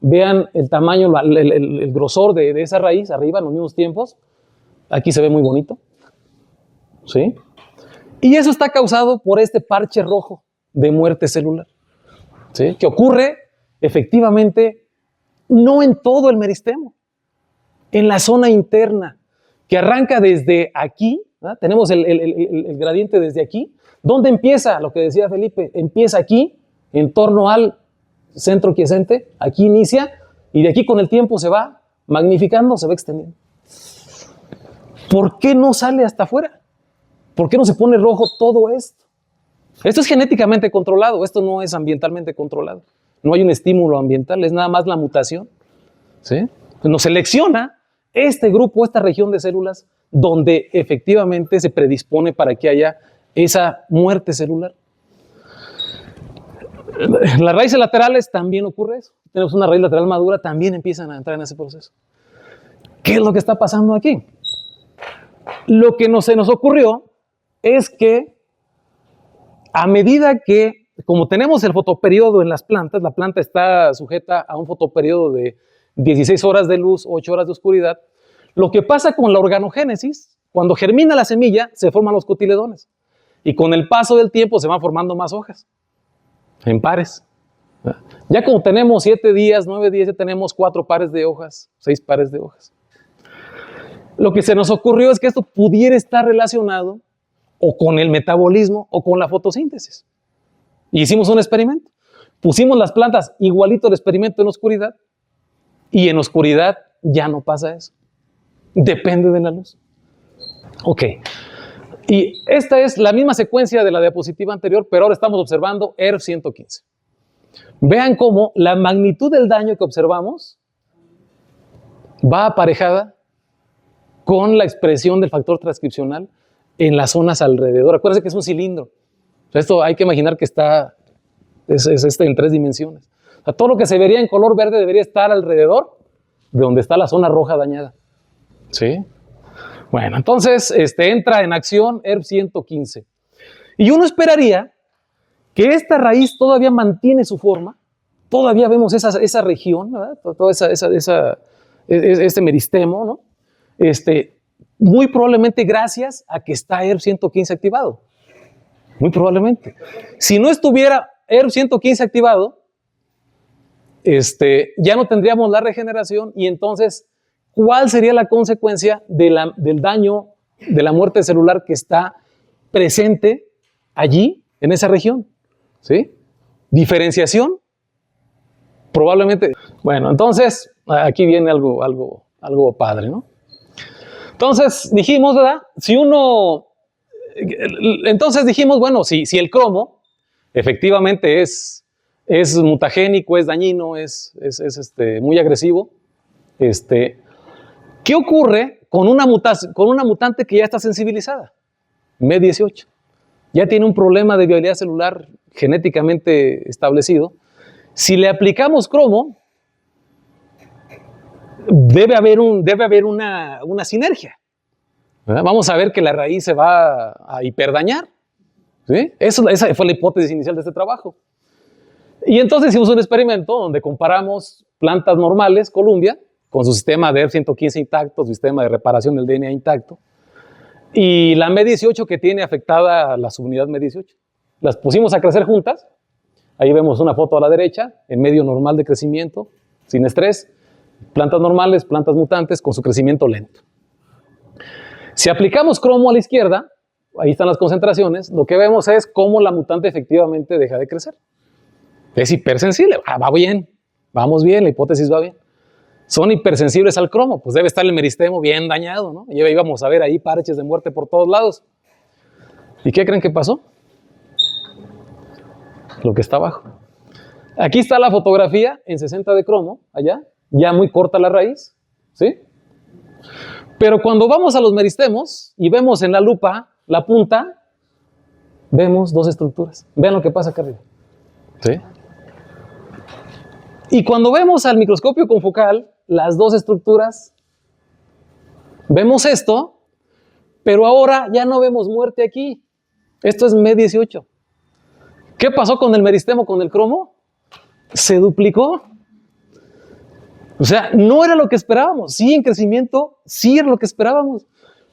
vean el tamaño, el grosor de esa raíz arriba en los mismos tiempos, aquí se ve muy bonito, ¿sí? Y eso está causado por este parche rojo de muerte celular, ¿sí? Que ocurre efectivamente no en todo el meristemo, en la zona interna, que arranca desde aquí, ¿verdad? Tenemos el gradiente desde aquí. ¿Dónde empieza? Lo que decía Felipe, empieza aquí, en torno al centro quiescente, aquí inicia, y de aquí con el tiempo se va magnificando, se va extendiendo. ¿Por qué no sale hasta afuera? ¿Por qué no se pone rojo todo esto? Esto es genéticamente controlado, esto no es ambientalmente controlado. No hay un estímulo ambiental, es nada más la mutación, ¿sí? Nos selecciona este grupo, esta región de células, donde efectivamente se predispone para que haya esa muerte celular. En las raíces laterales también ocurre eso. Tenemos una raíz lateral madura, también empiezan a entrar en ese proceso. ¿Qué es lo que está pasando aquí? Lo que se nos ocurrió es que a medida que, como tenemos el fotoperiodo en las plantas, la planta está sujeta a un fotoperiodo de 16 horas de luz, 8 horas de oscuridad, lo que pasa con la organogénesis, cuando germina la semilla, se forman los cotiledones. Y con el paso del tiempo se van formando más hojas, en pares. Ya como tenemos 7 días, 9 días, ya tenemos 4 pares de hojas, 6 pares de hojas. Lo que se nos ocurrió es que esto pudiera estar relacionado o con el metabolismo o con la fotosíntesis. Y hicimos un experimento. Pusimos las plantas igualito al experimento en oscuridad y en oscuridad ya no pasa eso. Depende de la luz. Ok. Y esta es la misma secuencia de la diapositiva anterior, pero ahora estamos observando ERF115. Vean cómo la magnitud del daño que observamos va aparejada con la expresión del factor transcripcional en las zonas alrededor. Acuérdense que es un cilindro. O sea, esto hay que imaginar que es en 3 dimensiones. O sea, todo lo que se vería en color verde debería estar alrededor de donde está la zona roja dañada. ¿Sí? Bueno, entonces entra en acción ERF115. Y uno esperaría que esta raíz todavía mantiene su forma, todavía vemos esa región, ¿verdad? Toda este meristemo, ¿no? Muy probablemente gracias a que está ERF115 activado. Muy probablemente. Si no estuviera ERF115 activado, ya no tendríamos la regeneración y entonces, ¿cuál sería la consecuencia del daño, de la muerte celular que está presente allí, en esa región? ¿Sí? Diferenciación, probablemente. Bueno, entonces, aquí viene algo padre, ¿no? Entonces, dijimos, ¿verdad? Entonces dijimos, bueno, si el cromo efectivamente es mutagénico, es dañino, es muy agresivo, ¿qué ocurre con una mutante que ya está sensibilizada? MED18. Ya tiene un problema de viabilidad celular genéticamente establecido. Si le aplicamos cromo, debe haber una sinergia, ¿verdad? Vamos a ver que la raíz se va a hiperdañar, ¿sí? Esa fue la hipótesis inicial de este trabajo. Y entonces hicimos un experimento donde comparamos plantas normales, Columbia, con su sistema de ERF115 intacto, su sistema de reparación del DNA intacto, y la MED18 que tiene afectada la subunidad MED18. Las pusimos a crecer juntas. Ahí vemos una foto a la derecha, en medio normal de crecimiento, sin estrés. Plantas normales, plantas mutantes con su crecimiento lento. Si aplicamos cromo a la izquierda, ahí están las concentraciones, lo que vemos es cómo la mutante efectivamente deja de crecer. Es hipersensible, va bien, vamos bien, la hipótesis va bien. Son hipersensibles al cromo, pues debe estar el meristemo bien dañado, ¿no? Y íbamos a ver ahí parches de muerte por todos lados. ¿Y qué creen que pasó? Lo que está abajo. Aquí está la fotografía en 60 de cromo, allá, ya muy corta la raíz, ¿sí? Pero cuando vamos a los meristemos y vemos en la lupa la punta, vemos dos estructuras. Vean lo que pasa acá arriba, ¿sí? Y cuando vemos al microscopio confocal, las dos estructuras, vemos esto, pero ahora ya no vemos muerte aquí. Esto es MED18. ¿Qué pasó con el meristemo, con el cromo? Se duplicó. O sea, no era lo que esperábamos. Sí, en crecimiento, sí era lo que esperábamos.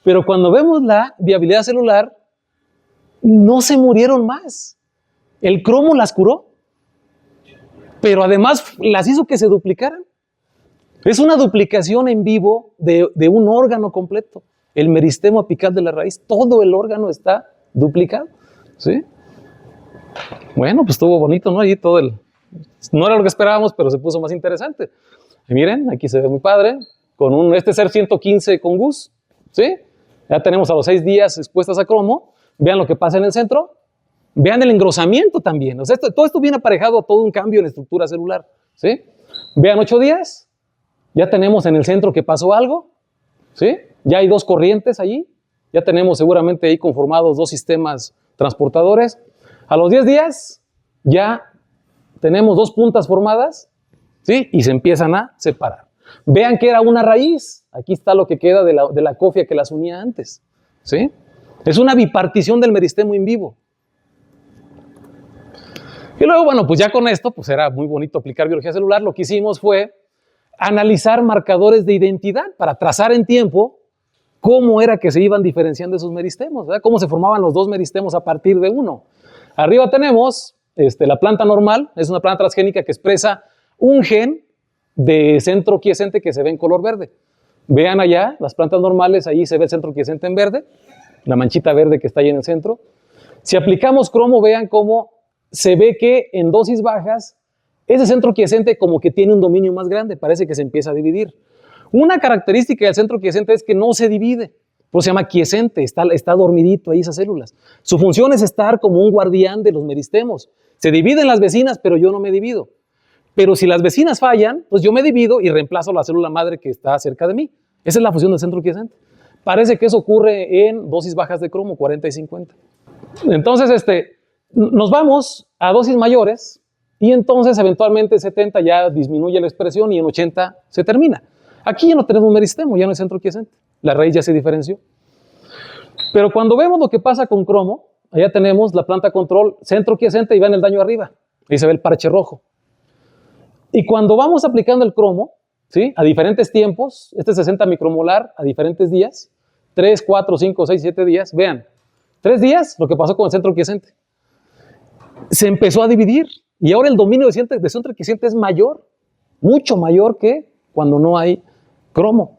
Pero cuando vemos la viabilidad celular, no se murieron más. El cromo las curó, pero además las hizo que se duplicaran. Es una duplicación en vivo de un órgano completo. El meristemo apical de la raíz, todo el órgano está duplicado, ¿sí? Bueno, pues estuvo bonito, ¿no? Allí todo no era lo que esperábamos, pero se puso más interesante. Y miren, aquí se ve muy padre, con este ERF115 con GUS, ¿sí? Ya tenemos a los 6 días expuestas a cromo. Vean lo que pasa en el centro. Vean el engrosamiento también. O sea, todo esto viene aparejado a todo un cambio en la estructura celular, ¿sí? Vean 8 días. Ya tenemos en el centro que pasó algo, ¿sí? Ya hay 2 corrientes allí. Ya tenemos seguramente ahí conformados 2 sistemas transportadores. A los 10 días ya tenemos 2 puntas formadas, ¿sí? Y se empiezan a separar. Vean que era una raíz. Aquí está lo que queda de la cofia que las unía antes, ¿sí? Es una bipartición del meristemo in vivo. Y luego, bueno, pues ya con esto, pues era muy bonito aplicar biología celular. Lo que hicimos fue analizar marcadores de identidad para trazar en tiempo cómo era que se iban diferenciando esos meristemos, ¿verdad? Cómo se formaban los 2 meristemos a partir de uno. Arriba tenemos la planta normal, es una planta transgénica que expresa un gen de centro quiescente que se ve en color verde. Vean allá, las plantas normales, ahí se ve el centro quiescente en verde, la manchita verde que está ahí en el centro. Si aplicamos cromo, vean cómo se ve que en dosis bajas, ese centro quiescente como que tiene un dominio más grande, parece que se empieza a dividir. Una característica del centro quiescente es que no se divide, pues se llama quiescente, está dormidito ahí esas células. Su función es estar como un guardián de los meristemos. Se dividen las vecinas, pero yo no me divido. Pero si las vecinas fallan, pues yo me divido y reemplazo la célula madre que está cerca de mí. Esa es la función del centro quiescente. Parece que eso ocurre en dosis bajas de cromo, 40 y 50. Entonces, nos vamos a dosis mayores y entonces eventualmente en 70 ya disminuye la expresión y en 80 se termina. Aquí ya no tenemos un meristemo, ya no hay centro quiescente. La raíz ya se diferenció. Pero cuando vemos lo que pasa con cromo, allá tenemos la planta control, centro quiescente y vean el daño arriba. Ahí se ve el parche rojo. Y cuando vamos aplicando el cromo, ¿sí? A diferentes tiempos, 60 micromolar a diferentes días, 3, 4, 5, 6, 7 días, vean, 3 días lo que pasó con el centro quiescente. Se empezó a dividir y ahora el dominio de centro quiescente es mayor mucho mayor que cuando no hay cromo.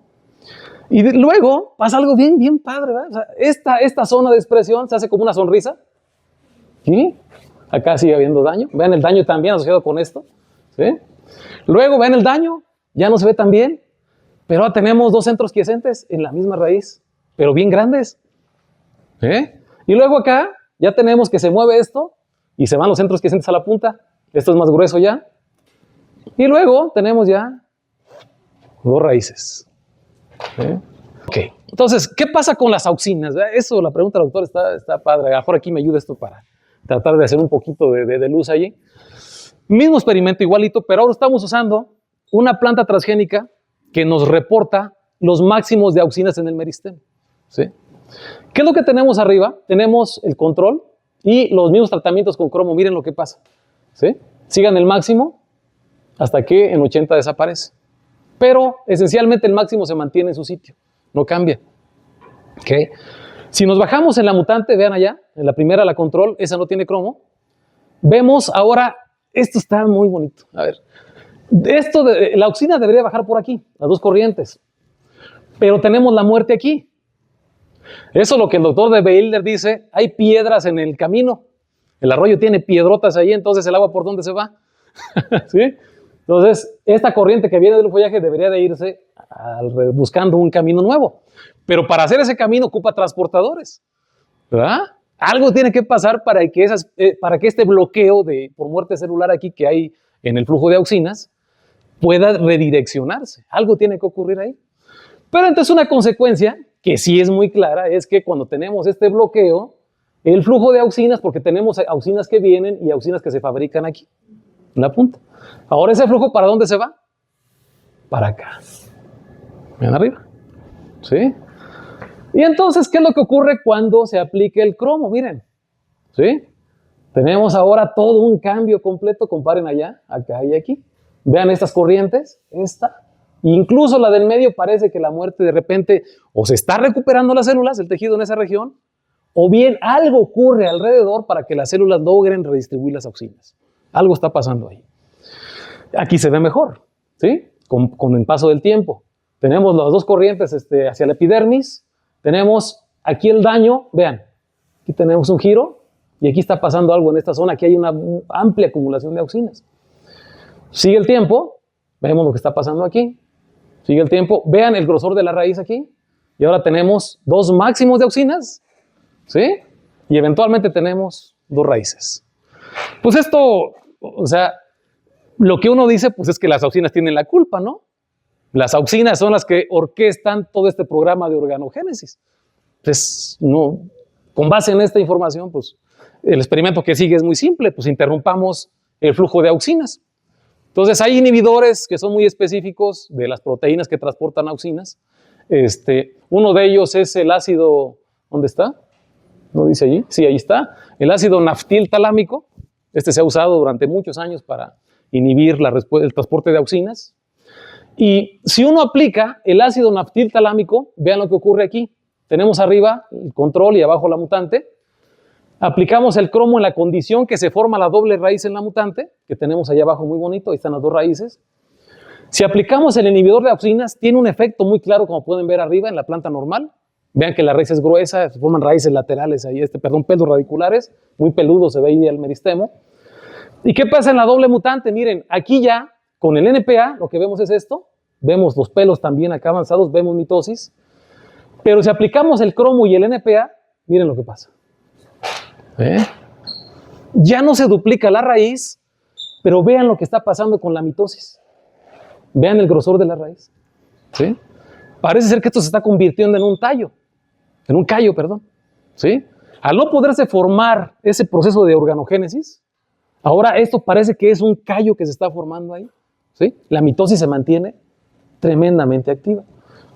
Y luego pasa algo bien, bien padre, ¿verdad? O sea, esta zona de expresión se hace como una sonrisa. ¿Sí? Acá sigue habiendo daño. Vean el daño también asociado con esto. ¿Sí? Luego ven el daño, ya no se ve tan bien, pero ahora tenemos dos centros quiescentes en la misma raíz, pero bien grandes. Y luego acá ya tenemos que se mueve esto y se van los centros quiescentes a la punta. Esto es más grueso ya. Y luego tenemos ya dos raíces. Ok, entonces, ¿qué pasa con las auxinas? Eso, la pregunta del doctor está padre. A lo mejor aquí me ayuda esto para tratar de hacer un poquito de luz allí. Mismo experimento igualito, pero ahora estamos usando una planta transgénica que nos reporta los máximos de auxinas en el meristemo. ¿Sí? ¿Qué es lo que tenemos arriba? Tenemos el control y los mismos tratamientos con cromo. Miren lo que pasa. ¿Sí? Sigan el máximo hasta que en 80 desaparece. Pero esencialmente el máximo se mantiene en su sitio, no cambia. ¿Okay? Si nos bajamos en la mutante, vean allá, en la primera, la control, esa no tiene cromo. Vemos ahora, esto está muy bonito. A ver, la auxina debería bajar por aquí, las dos corrientes. Pero tenemos la muerte aquí. Eso es lo que el doctor de Beilder dice, hay piedras en el camino. El arroyo tiene piedrotas ahí, entonces el agua ¿por dónde se va? ¿Sí? Entonces, esta corriente que viene del follaje debería de irse buscando un camino nuevo. Pero para hacer ese camino ocupa transportadores, ¿verdad? Algo tiene que pasar para que este bloqueo por muerte celular aquí que hay en el flujo de auxinas pueda redireccionarse. Algo tiene que ocurrir ahí. Pero entonces una consecuencia que sí es muy clara es que cuando tenemos este bloqueo, el flujo de auxinas, porque tenemos auxinas que vienen y auxinas que se fabrican aquí, en la punta. Ahora ese flujo, ¿para dónde se va? Para acá. Vean arriba. ¿Sí? Y entonces, ¿qué es lo que ocurre cuando se aplique el cromo? Miren. ¿Sí? Tenemos ahora todo un cambio completo. Comparen allá, acá y aquí. Vean estas corrientes. Esta. Incluso la del medio parece que la muerte de repente o se está recuperando las células, el tejido en esa región, o bien algo ocurre alrededor para que las células logren redistribuir las auxinas. Algo está pasando ahí. Aquí se ve mejor, ¿sí? Con el paso del tiempo. Tenemos las dos corrientes hacia la epidermis. Tenemos aquí el daño. Vean, aquí tenemos un giro y aquí está pasando algo en esta zona. Aquí hay una amplia acumulación de auxinas. Sigue el tiempo. Vemos lo que está pasando aquí. Sigue el tiempo. Vean el grosor de la raíz aquí. Y ahora tenemos dos máximos de auxinas, ¿sí? Y eventualmente tenemos dos raíces. Pues esto, o sea, lo que uno dice, pues es que las auxinas tienen la culpa, ¿no? Las auxinas son las que orquestan todo este programa de organogénesis. Entonces, no, con base en esta información, pues el experimento que sigue es muy simple, pues interrumpamos el flujo de auxinas. Entonces, hay inhibidores que son muy específicos de las proteínas que transportan auxinas. Uno de ellos es el ácido, ¿dónde está? ¿No dice allí? Sí, ahí está. El ácido naftiltalámico. Se ha usado durante muchos años para inhibir el transporte de auxinas. Y si uno aplica el ácido naftiltalámico, vean lo que ocurre aquí. Tenemos arriba el control y abajo la mutante. Aplicamos el cromo en la condición que se forma la doble raíz en la mutante, que tenemos allá abajo muy bonito, ahí están las dos raíces. Si aplicamos el inhibidor de auxinas, tiene un efecto muy claro, como pueden ver arriba en la planta normal. Vean que la raíz es gruesa, se forman raíces laterales ahí, pelos radiculares, muy peludo se ve ahí el meristemo. ¿Y qué pasa en la doble mutante? Miren, aquí ya, con el NPA, lo que vemos es esto. Vemos los pelos también acá avanzados, vemos mitosis. Pero si aplicamos el cromo y el NPA, miren lo que pasa. Ya no se duplica la raíz, pero vean lo que está pasando con la mitosis. Vean el grosor de la raíz. ¿Sí? Parece ser que esto se está convirtiendo en un callo, perdón. ¿Sí? Al no poderse formar ese proceso de organogénesis, ahora esto parece que es un callo que se está formando ahí. ¿Sí? La mitosis se mantiene tremendamente activa.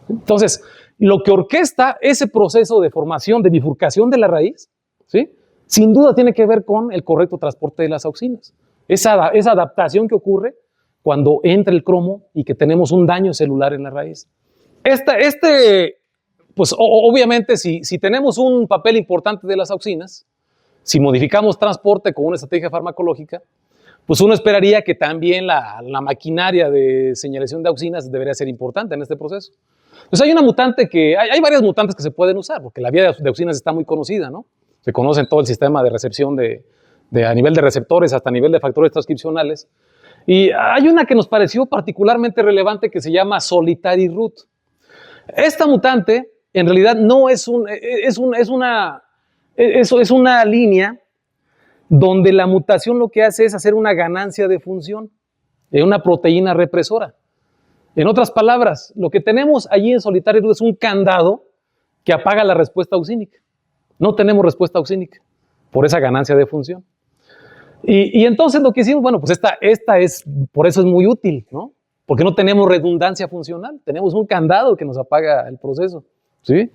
Entonces, lo que orquesta ese proceso de formación, de bifurcación de la raíz, ¿sí? Sin duda tiene que ver con el correcto transporte de las auxinas. Esa adaptación que ocurre cuando entra el cromo y que tenemos un daño celular en la raíz. Pues obviamente si tenemos un papel importante de las auxinas, si modificamos transporte con una estrategia farmacológica, pues uno esperaría que también la maquinaria de señalización de auxinas debería ser importante en este proceso. Entonces hay una mutante hay varias mutantes que se pueden usar, porque la vía de auxinas está muy conocida, ¿no? Se conoce en todo el sistema de recepción a nivel de receptores hasta a nivel de factores transcripcionales. Y hay una que nos pareció particularmente relevante que se llama solitary root. Esta mutante en realidad no es una línea donde la mutación lo que hace es hacer una ganancia de función de una proteína represora. En otras palabras, lo que tenemos allí en solitary root es un candado que apaga la respuesta auxínica. No tenemos respuesta auxínica por esa ganancia de función. Y entonces lo que hicimos, bueno, pues por eso es muy útil, ¿no? Porque no tenemos redundancia funcional, tenemos un candado que nos apaga el proceso, ¿sí?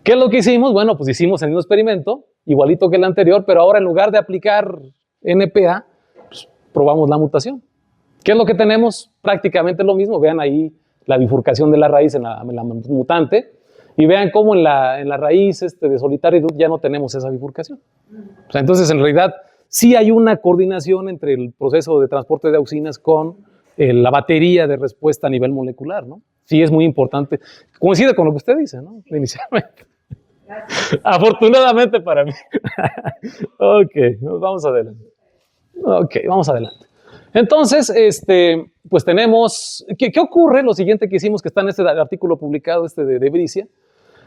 ¿Qué es lo que hicimos? Bueno, pues hicimos el mismo experimento, igualito que el anterior, pero ahora en lugar de aplicar NPA, pues probamos la mutación. ¿Qué es lo que tenemos? Prácticamente lo mismo, vean ahí la bifurcación de la raíz en la mutante, y vean cómo en la raíz de solitary root ya no tenemos esa bifurcación. O sea, entonces, en realidad, sí hay una coordinación entre el proceso de transporte de auxinas con la batería de respuesta a nivel molecular, ¿no? Sí es muy importante. Coincide con lo que usted dice, ¿no? Inicialmente. Afortunadamente para mí. Ok, vamos adelante. Ok, vamos adelante. Entonces, pues tenemos, ¿qué ocurre? Lo siguiente que hicimos, que está en este artículo publicado, de Bricia,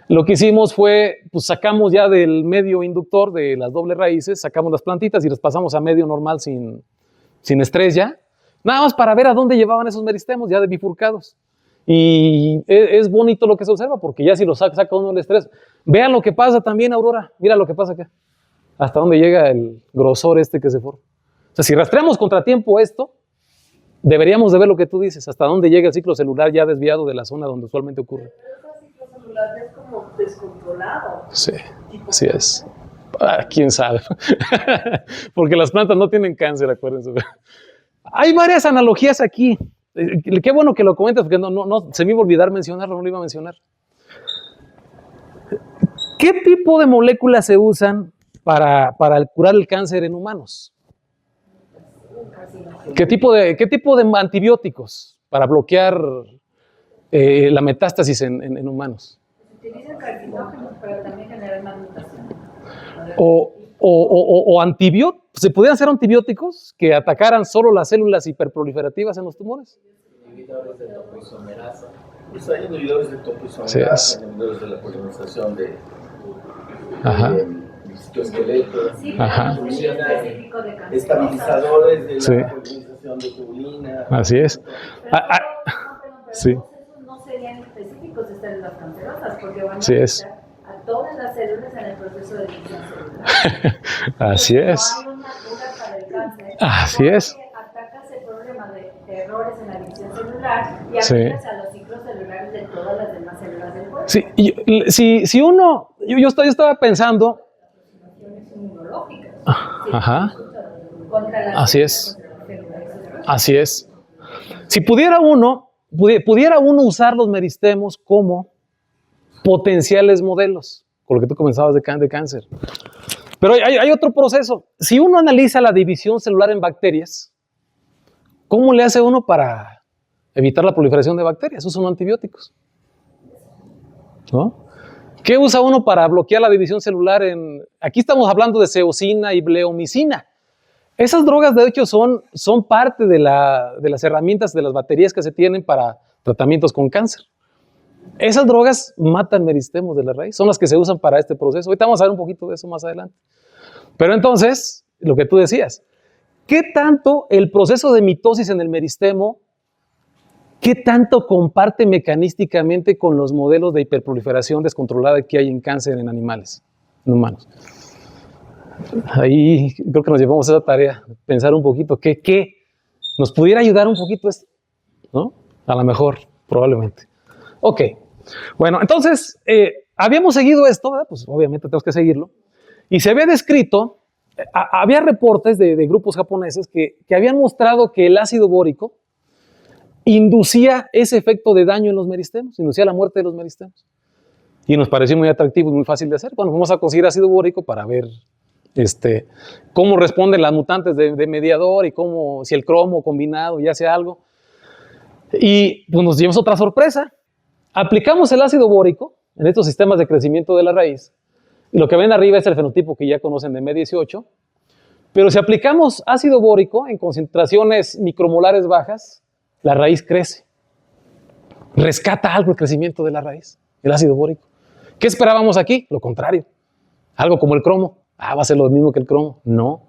lo que hicimos fue, pues sacamos ya del medio inductor de las dobles raíces, sacamos las plantitas y las pasamos a medio normal sin estrés ya, nada más para ver a dónde llevaban esos meristemos ya de bifurcados. Y es bonito lo que se observa, porque ya si lo saca uno el estrés, vean lo que pasa también, Aurora, mira lo que pasa acá, hasta dónde llega el grosor que se forma. O sea, si rastreamos contratiempo esto, deberíamos de ver lo que tú dices, hasta dónde llega el ciclo celular ya desviado de la zona donde usualmente ocurre. Es como descontrolado. Sí, así es. ¿Quién sabe? Porque las plantas no tienen cáncer, acuérdense. Hay varias analogías aquí. Qué bueno que lo comentas, porque no se me iba a olvidar mencionarlo, no lo iba a mencionar. ¿Qué tipo de moléculas se usan para curar el cáncer en humanos? ¿Qué tipo de antibióticos para bloquear la metástasis en humanos? Se utilizan carcinógenos, pero también generan más mutaciones. O antibióticos. ¿Se podrían hacer antibióticos que atacaran solo las células hiperproliferativas en los tumores? Inhibidores de topoisomerasa. Hay inhibidores de topoisomerasa, inhibidores de la polimerización de citoesqueletos. Sí, funciona estabilizadores de la polimerización de tubulina. Así es. Sí. No serían específicos de células cancerosas, porque van a afectar a todas las células en el proceso de división celular. Así es. No hay una cura para el cáncer. Así es. Atacas el problema de errores en la división celular y afectas a los ciclos celulares de todas las demás células del cuerpo. Sí, si uno, yo estaba pensando. Inmunológicas. Ajá. Contra las Así es. Así es. Si pudiera uno usar los meristemos como potenciales modelos, con lo que tú comenzabas de cáncer. Pero hay otro proceso. Si uno analiza la división celular en bacterias, ¿cómo le hace uno para evitar la proliferación de bacterias? Usan antibióticos, ¿no? ¿Qué usa uno para bloquear la división celular? Aquí estamos hablando de ceosina y bleomicina. Esas drogas, de hecho, son parte de las herramientas, de las baterías que se tienen para tratamientos con cáncer. Esas drogas matan meristemos de la raíz, son las que se usan para este proceso. Ahorita vamos a ver un poquito de eso más adelante. Pero entonces, lo que tú decías, ¿qué tanto el proceso de mitosis en el meristemo, qué tanto comparte mecanísticamente con los modelos de hiperproliferación descontrolada que hay en cáncer en animales, en humanos? Ahí creo que nos llevamos a esa tarea, pensar un poquito, ¿qué nos pudiera ayudar un poquito esto? ¿No? A lo mejor, probablemente. Ok, bueno, entonces, habíamos seguido esto, ¿verdad? Pues obviamente tenemos que seguirlo, y se había descrito, había reportes de grupos japoneses que habían mostrado que el ácido bórico inducía ese efecto de daño en los meristemos, inducía la muerte de los meristemos, y nos pareció muy atractivo y muy fácil de hacer. Bueno, vamos a conseguir ácido bórico para ver cómo responden las mutantes de mediador y cómo, si el cromo combinado ya hace algo. Y pues nos llevamos otra sorpresa. Aplicamos el ácido bórico en estos sistemas de crecimiento de la raíz. Y lo que ven arriba es el fenotipo que ya conocen de M18. Pero si aplicamos ácido bórico en concentraciones micromolares bajas, la raíz crece. Rescata algo el crecimiento de la raíz, el ácido bórico. ¿Qué esperábamos aquí? Lo contrario. Algo como el cromo. Va a ser lo mismo que el cromo. No.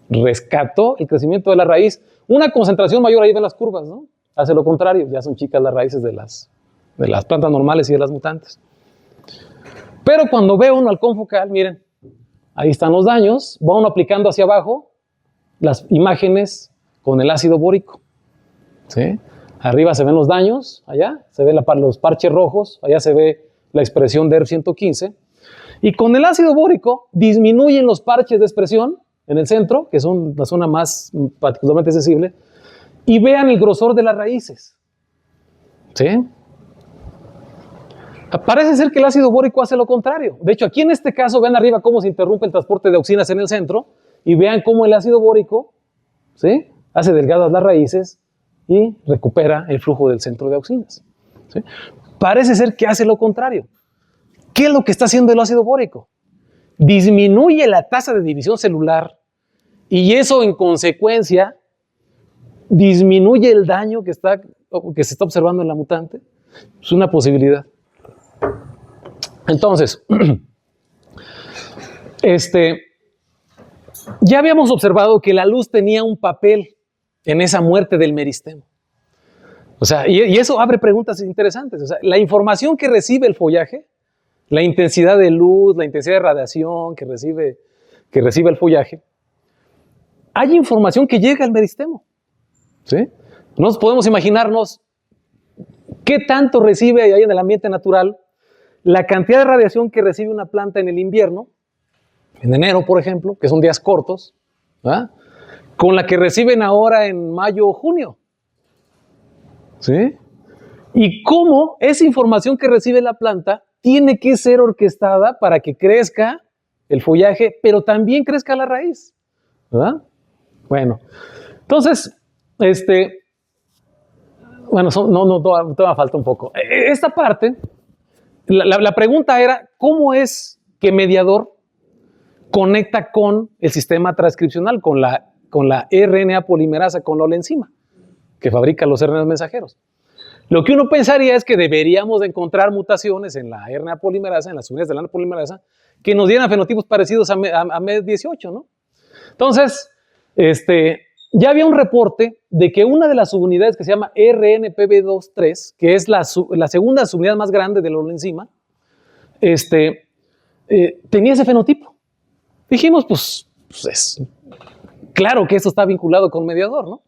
Rescató el crecimiento de la raíz. Una concentración mayor, ahí ven las curvas, ¿no? Hace lo contrario. Ya son chicas las raíces de las plantas normales y de las mutantes. Pero cuando ve uno al confocal, miren, ahí están los daños. Va uno aplicando hacia abajo las imágenes con el ácido bórico. ¿Sí? Arriba se ven los daños, allá se ven los parches rojos, allá se ve la expresión de ERF115. Y con el ácido bórico disminuyen los parches de expresión en el centro, que son la zona más particularmente sensible, y vean el grosor de las raíces. ¿Sí? Parece ser que el ácido bórico hace lo contrario. De hecho, aquí en este caso, vean arriba cómo se interrumpe el transporte de auxinas en el centro, y vean cómo el ácido bórico, ¿sí?, hace delgadas las raíces y recupera el flujo del centro de auxinas. ¿Sí? Parece ser que hace lo contrario. ¿Qué es lo que está haciendo el ácido bórico? Disminuye la tasa de división celular y eso en consecuencia disminuye el daño que se está observando en la mutante. Es una posibilidad. Entonces, ya habíamos observado que la luz tenía un papel en esa muerte del meristemo. O sea, y eso abre preguntas interesantes. O sea, la información que recibe el follaje, la intensidad de luz, la intensidad de radiación que recibe el follaje, hay información que llega al meristemo. ¿Sí? Nos podemos imaginarnos qué tanto recibe ahí en el ambiente natural la cantidad de radiación que recibe una planta en el invierno, en enero, por ejemplo, que son días cortos, ¿verdad?, con la que reciben ahora en mayo o junio. ¿Sí? Y cómo esa información que recibe la planta tiene que ser orquestada para que crezca el follaje, pero también crezca la raíz. ¿Verdad? Bueno, entonces, bueno, todavía falta un poco. Esta parte, la pregunta era, ¿cómo es que mediador conecta con el sistema transcripcional, con la RNA polimerasa, con la enzima que fabrica los RNA mensajeros? Lo que uno pensaría es que deberíamos de encontrar mutaciones en la RNA polimerasa, en las unidades de la RNA polimerasa, que nos dieran fenotipos parecidos a MED18, ¿no? Entonces, ya había un reporte de que una de las subunidades que se llama RNPB23, que es la segunda subunidad más grande de la enzima, tenía ese fenotipo. Dijimos, pues es claro que esto está vinculado con mediador, ¿no?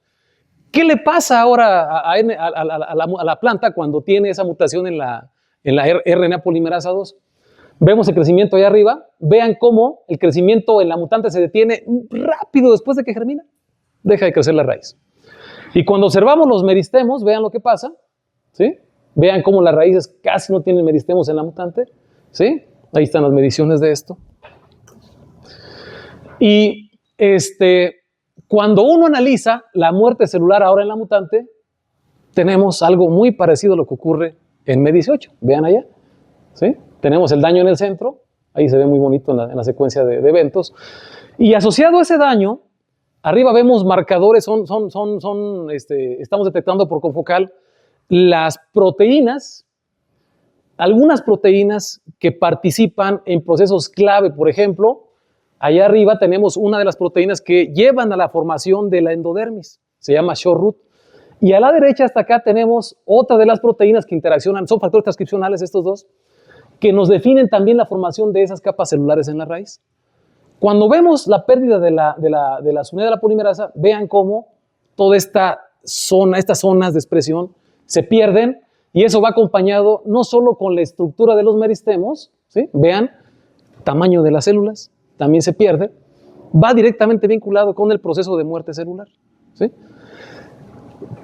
¿Qué le pasa ahora a la planta cuando tiene esa mutación en la RNA polimerasa 2? Vemos el crecimiento allá arriba. Vean cómo el crecimiento en la mutante se detiene rápido después de que germina. Deja de crecer la raíz. Y cuando observamos los meristemos, vean lo que pasa. ¿Sí? Vean cómo las raíces casi no tienen meristemos en la mutante. ¿Sí? Ahí están las mediciones de esto. Y cuando uno analiza la muerte celular ahora en la mutante, tenemos algo muy parecido a lo que ocurre en MED18. Vean allá. ¿Sí? Tenemos el daño en el centro. Ahí se ve muy bonito en la secuencia de eventos. Y asociado a ese daño, arriba vemos marcadores, estamos detectando por confocal las proteínas, algunas proteínas que participan en procesos clave. Por ejemplo, allá arriba tenemos una de las proteínas que llevan a la formación de la endodermis, se llama short root. Y a la derecha hasta acá tenemos otra de las proteínas que interaccionan, son factores transcripcionales estos dos, que nos definen también la formación de esas capas celulares en la raíz. Cuando vemos la pérdida de la unidad de la polimerasa, vean cómo toda estas zonas de expresión se pierden, y eso va acompañado no solo con la estructura de los meristemos, ¿sí? Vean, tamaño de las células también se pierde, va directamente vinculado con el proceso de muerte celular. ¿Sí?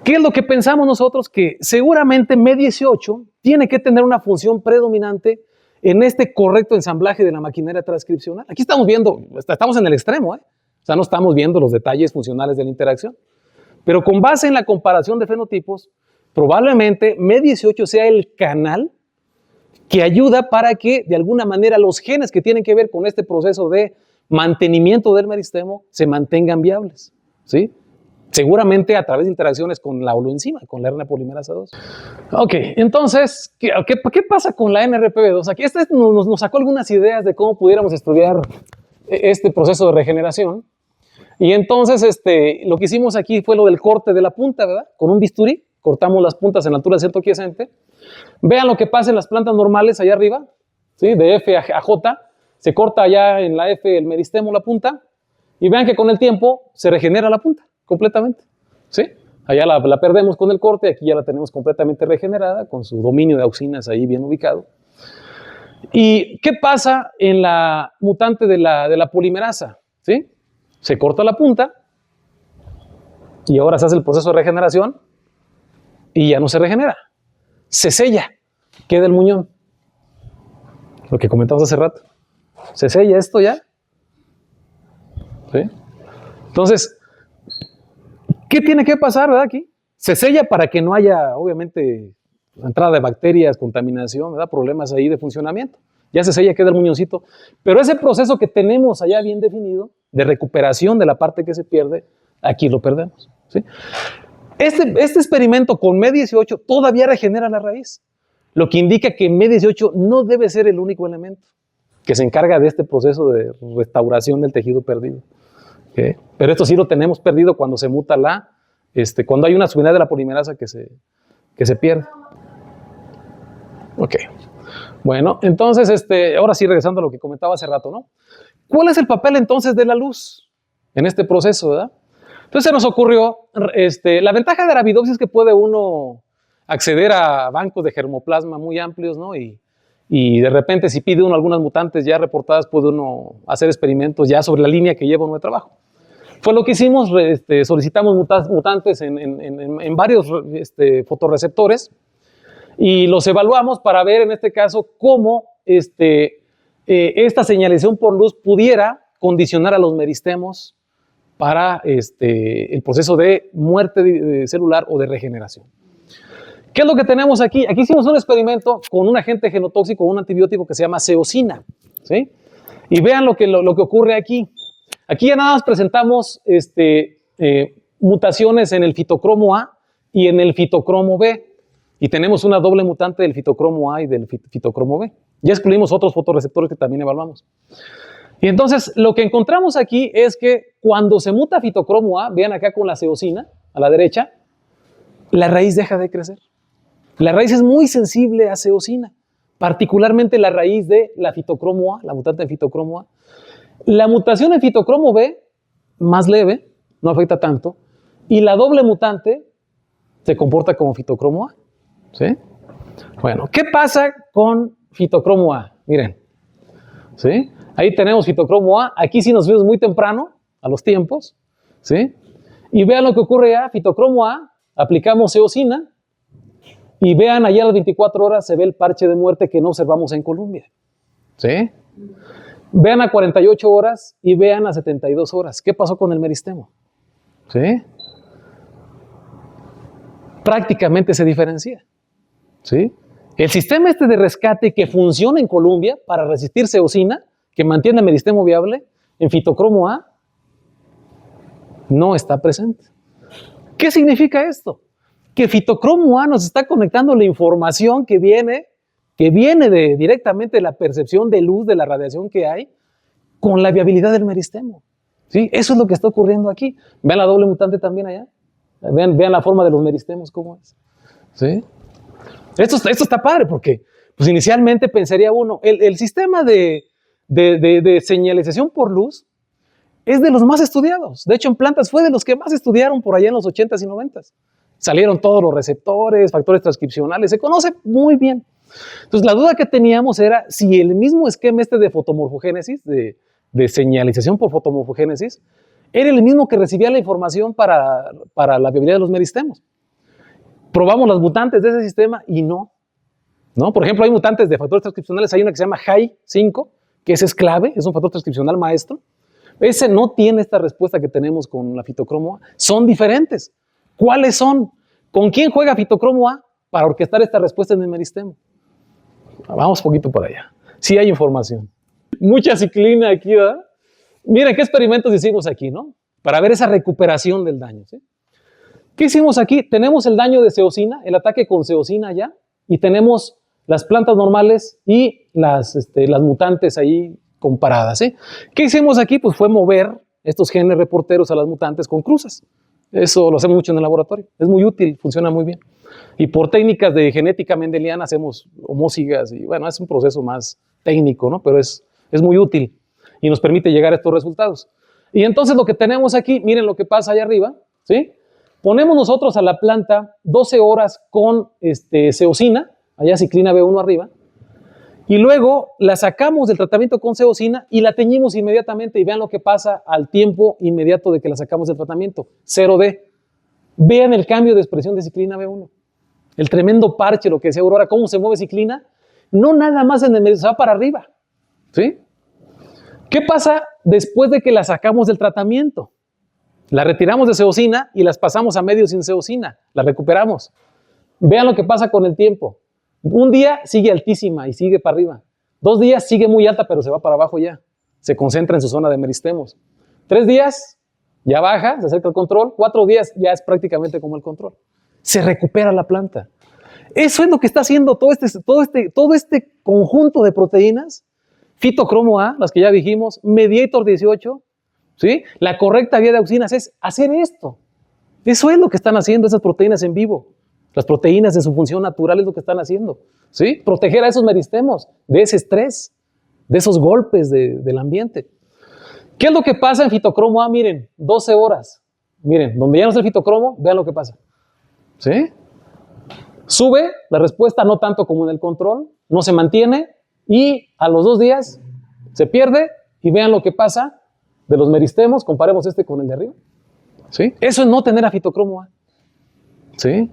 ¿Qué es lo que pensamos nosotros? Que seguramente MED18 tiene que tener una función predominante en este correcto ensamblaje de la maquinaria transcripcional. Aquí estamos viendo, estamos en el extremo, o sea, no estamos viendo los detalles funcionales de la interacción. Pero con base en la comparación de fenotipos, probablemente MED18 sea el canal que ayuda para que de alguna manera los genes que tienen que ver con este proceso de mantenimiento del meristemo se mantengan viables, ¿sí? Seguramente a través de interacciones con la holoenzima, con la RNA polimerasa 2. Ok, entonces, ¿qué pasa con la NRPV2? Aquí nos sacó algunas ideas de cómo pudiéramos estudiar este proceso de regeneración. Y entonces lo que hicimos aquí fue lo del corte de la punta, ¿verdad? Con un bisturí, cortamos las puntas en la altura del centro quiescente. Vean lo que pasa en las plantas normales allá arriba, ¿sí? De F a J, se corta allá en la F el meristemo, la punta, y vean que con el tiempo se regenera la punta completamente, ¿sí? Allá la perdemos con el corte, aquí ya la tenemos completamente regenerada, con su dominio de auxinas ahí bien ubicado. ¿Y qué pasa en la mutante de la polimerasa? ¿Sí? Se corta la punta, y ahora se hace el proceso de regeneración, y ya no se regenera. Se sella, queda el muñón. Lo que comentamos hace rato. Se sella esto ya. ¿Sí? Entonces, ¿qué tiene que pasar, verdad? Aquí se sella para que no haya, obviamente, entrada de bacterias, contaminación, ¿verdad? Problemas ahí de funcionamiento. Ya se sella, queda el muñoncito. Pero ese proceso que tenemos allá bien definido, de recuperación de la parte que se pierde, aquí lo perdemos, ¿sí? Este experimento con MED18 todavía regenera la raíz, lo que indica que MED18 no debe ser el único elemento que se encarga de este proceso de restauración del tejido perdido. ¿Okay? Pero esto sí lo tenemos perdido cuando se muta cuando hay una subunidad de la polimerasa que se pierde. Ok. Bueno, entonces, ahora sí regresando a lo que comentaba hace rato, ¿no? ¿Cuál es el papel entonces de la luz en este proceso, verdad? Entonces se nos ocurrió, la ventaja de Arabidopsis es que puede uno acceder a bancos de germoplasma muy amplios, ¿no? Y de repente si pide uno algunas mutantes ya reportadas, puede uno hacer experimentos ya sobre la línea que lleva uno de trabajo. Fue lo que hicimos, solicitamos mutantes en varios fotorreceptores y los evaluamos para ver en este caso cómo esta señalización por luz pudiera condicionar a los meristemos para el proceso de muerte celular o de regeneración. ¿Qué es lo que tenemos aquí? Aquí hicimos un experimento con un agente genotóxico, un antibiótico que se llama ceosina, ¿sí? Y vean lo que ocurre aquí. Aquí ya nada más presentamos mutaciones en el fitocromo A y en el fitocromo B. Y tenemos una doble mutante del fitocromo A y del fitocromo B. Ya excluimos otros fotorreceptores que también evaluamos. Y entonces lo que encontramos aquí es que cuando se muta fitocromo A, vean acá con la ceosina a la derecha, la raíz deja de crecer. La raíz es muy sensible a ceosina, particularmente la raíz de la fitocromo A, la mutante en fitocromo A. La mutación en fitocromo B, más leve, no afecta tanto, y la doble mutante se comporta como fitocromo A, ¿sí? Bueno, ¿qué pasa con fitocromo A? Miren, ¿sí? Ahí tenemos fitocromo A, aquí sí nos vemos muy temprano, a los tiempos, ¿sí? Y vean lo que ocurre a fitocromo A, aplicamos ceosina, y vean allá a las 24 horas se ve el parche de muerte que no observamos en Colombia, ¿sí? Vean a 48 horas y vean a 72 horas. ¿Qué pasó con el meristemo? ¿Sí? Prácticamente se diferencia, ¿sí? El sistema de rescate que funciona en Colombia para resistir ceosina, que mantiene el meristemo viable, en fitocromo A, no está presente. ¿Qué significa esto? Que fitocromo A nos está conectando la información que viene directamente de la percepción de luz, de la radiación que hay, con la viabilidad del meristemo, ¿sí? Eso es lo que está ocurriendo aquí. Vean la doble mutante también allá. Vean la forma de los meristemos, cómo es, ¿sí? Esto está padre porque pues inicialmente pensaría uno, el sistema de señalización por luz es de los más estudiados. De hecho, en plantas fue de los que más estudiaron por allá en los 80s y 90s. Salieron todos los receptores, factores transcripcionales, se conoce muy bien. Entonces, la duda que teníamos era si el mismo esquema de fotomorfogénesis, de señalización por fotomorfogénesis, era el mismo que recibía la información para la viabilidad de los meristemos. Probamos las mutantes de ese sistema y no. ¿no? Por ejemplo, hay mutantes de factores transcripcionales, hay una que se llama HAI5, que ese es clave, es un factor transcripcional maestro. Ese no tiene esta respuesta que tenemos con la fitocromo A. Son diferentes. ¿Cuáles son? ¿Con quién juega fitocromo A para orquestar esta respuesta en el meristemo? Vamos poquito por allá. Sí hay información. Mucha ciclina aquí, ¿verdad? Miren qué experimentos hicimos aquí, ¿no? Para ver esa recuperación del daño, ¿sí? ¿Qué hicimos aquí? Tenemos el daño de ceosina, el ataque con ceosina ya, y tenemos las plantas normales y las mutantes ahí comparadas, ¿sí? ¿Qué hicimos aquí? Pues fue mover estos genes reporteros a las mutantes con cruces. Eso lo hacemos mucho en el laboratorio. Es muy útil, funciona muy bien. Y por técnicas de genética mendeliana hacemos homósigas y bueno, es un proceso más técnico, ¿no? Pero es muy útil y nos permite llegar a estos resultados. Y entonces lo que tenemos aquí, miren lo que pasa allá arriba, ¿sí? Ponemos nosotros a la planta 12 horas con ceosina, allá ciclina B1 arriba, y luego la sacamos del tratamiento con ceosina y la teñimos inmediatamente y vean lo que pasa al tiempo inmediato de que la sacamos del tratamiento, 0D. Vean el cambio de expresión de ciclina B1. El tremendo parche, lo que decía Aurora, cómo se mueve ciclina, no nada más en el medio, se va para arriba, ¿sí? ¿Qué pasa después de que la sacamos del tratamiento? La retiramos de ceosina y las pasamos a medio sin ceosina, la recuperamos. Vean lo que pasa con el tiempo. Un día sigue altísima y sigue para arriba. 2 días sigue muy alta, pero se va para abajo ya. Se concentra en su zona de meristemos. 3 días ya baja, se acerca al control. 4 días ya es prácticamente como el control. Se recupera la planta. Eso es lo que está haciendo todo este conjunto de proteínas. Fitocromo A, las que ya dijimos, Mediator 18, ¿sí? La correcta vía de auxinas es hacer esto. Eso es lo que están haciendo esas proteínas en vivo. Las proteínas en su función natural es lo que están haciendo, ¿sí? Proteger a esos meristemos de ese estrés, de esos golpes del ambiente. ¿Qué es lo que pasa en fitocromo A? Miren, 12 horas. Miren, donde ya no está el fitocromo, vean lo que pasa. ¿Sí? Sube la respuesta no tanto como en el control, no se mantiene y a los 2 días se pierde y vean lo que pasa de los meristemos, comparemos este con el de arriba. ¿Sí? Eso es no tener a fitocromo A. ¿Sí?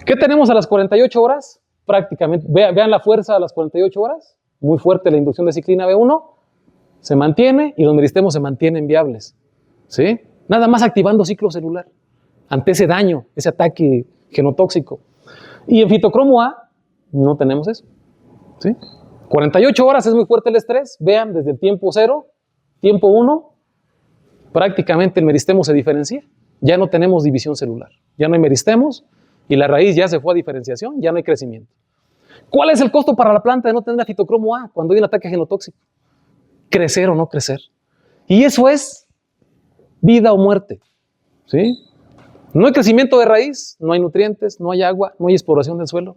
¿Qué tenemos a las 48 horas? Prácticamente, vean la fuerza a las 48 horas, muy fuerte la inducción de ciclina B1, se mantiene y los meristemos se mantienen viables. ¿Sí? Nada más activando ciclo celular ante ese daño, ese ataque genotóxico. Y en fitocromo A no tenemos eso. ¿Sí? 48 horas es muy fuerte el estrés, vean desde el tiempo 0, tiempo 1, prácticamente el meristemo se diferencia, ya no tenemos división celular, ya no hay meristemos y la raíz ya se fue a diferenciación, ya no hay crecimiento. ¿Cuál es el costo para la planta de no tener fitocromo A cuando hay un ataque genotóxico? Crecer o no crecer. Y eso es vida o muerte. ¿Sí? No hay crecimiento de raíz, no hay nutrientes, no hay agua, no hay exploración del suelo,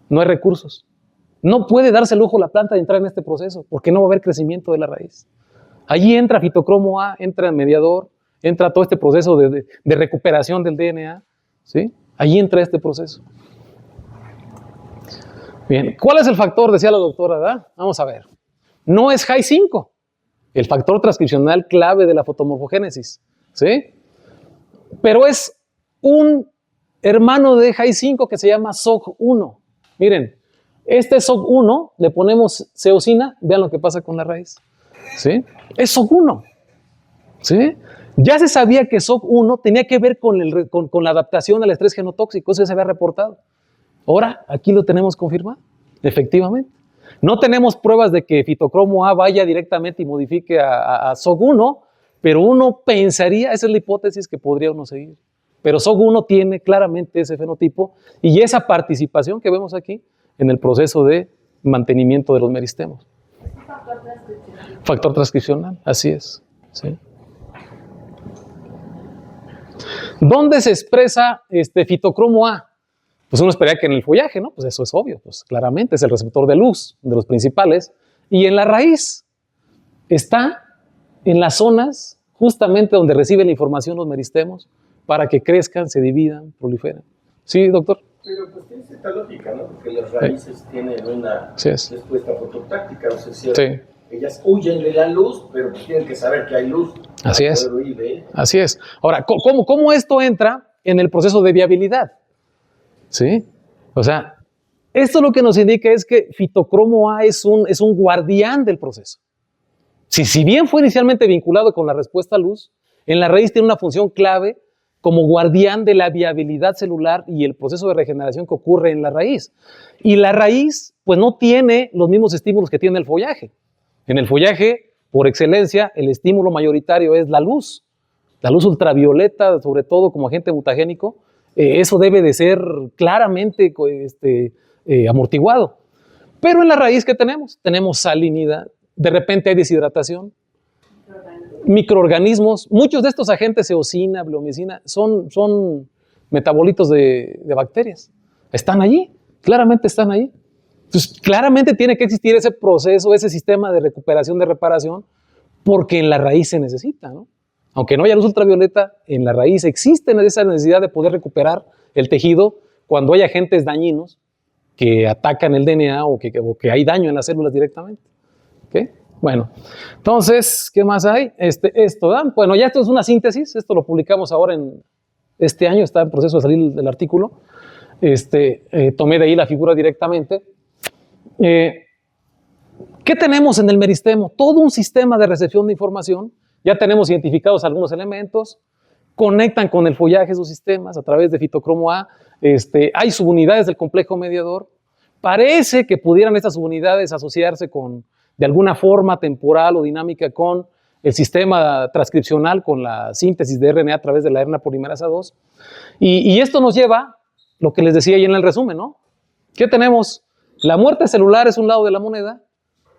no hay recursos. No puede darse el lujo la planta de entrar en este proceso porque no va a haber crecimiento de la raíz. Allí entra fitocromo A, entra el mediador, entra todo este proceso de recuperación del DNA. ¿Sí? Allí entra este proceso. Bien, ¿cuál es el factor? Decía la doctora, ¿verdad? Vamos a ver. No es HAI5, el factor transcripcional clave de la fotomorfogénesis. ¿Sí? Pero es un hermano de HAI5 que se llama SOC1. Miren, este SOC1 le ponemos ceosina, vean lo que pasa con la raíz. ¿Sí? Es SOC1. ¿Sí? Ya se sabía que SOC1 tenía que ver con la adaptación al estrés genotóxico, eso ya se había reportado. Ahora, aquí lo tenemos confirmado, efectivamente. No tenemos pruebas de que fitocromo A vaya directamente y modifique a SOC1, pero uno pensaría, esa es la hipótesis que podría uno seguir. Pero SOC1 tiene claramente ese fenotipo y esa participación que vemos aquí en el proceso de mantenimiento de los meristemos. Factor transcripcional. Factor transcripcional, así es. ¿Sí? ¿Dónde se expresa fitocromo A? Pues uno esperaría que en el follaje, ¿no? Pues eso es obvio, pues claramente es el receptor de luz, de los principales. Y en la raíz está en las zonas justamente donde reciben la información los meristemos para que crezcan, se dividan, proliferen. ¿Sí, doctor? Pero pues tiene cierta lógica, ¿no? Porque las raíces tienen una respuesta fototáctica, o sea, sí. Ellas huyen de la luz, pero pues tienen que saber que hay luz. Así es. Así es. Ahora, ¿cómo esto entra en el proceso de viabilidad? ¿Sí? O sea, esto lo que nos indica es que fitocromo A es un guardián del proceso. Si bien fue inicialmente vinculado con la respuesta a luz, en la raíz tiene una función clave como guardián de la viabilidad celular y el proceso de regeneración que ocurre en la raíz. Y la raíz, pues no tiene los mismos estímulos que tiene el follaje. En el follaje, por excelencia, el estímulo mayoritario es la luz ultravioleta, sobre todo como agente mutagénico. Eso debe de ser claramente amortiguado. Pero en la raíz, ¿qué tenemos? Tenemos salinidad, de repente hay deshidratación, microorganismos, muchos de estos agentes, eosina, bleomicina, son metabolitos de bacterias. Están allí, claramente están allí. Entonces, claramente tiene que existir ese proceso, ese sistema de recuperación, de reparación, porque en la raíz se necesita, ¿no? Aunque no haya luz ultravioleta, en la raíz existe esa necesidad de poder recuperar el tejido cuando hay agentes dañinos que atacan el DNA o que hay daño en las células directamente. ¿Okay? Bueno, entonces, ¿qué más hay? Esto, ¿da? Bueno, ya esto es una síntesis, esto lo publicamos ahora en este año, está en proceso de salir el artículo. Tomé de ahí la figura directamente. ¿Qué tenemos en el meristemo? Todo un sistema de recepción de información. Ya tenemos identificados algunos elementos, conectan con el follaje sus sistemas a través de fitocromo A. Hay subunidades del complejo mediador. Parece que pudieran estas subunidades asociarse de alguna forma temporal o dinámica con el sistema transcripcional, con la síntesis de RNA a través de la RNA polimerasa 2. Y esto nos lleva, lo que les decía ahí en el resumen, ¿no? ¿Qué tenemos? La muerte celular es un lado de la moneda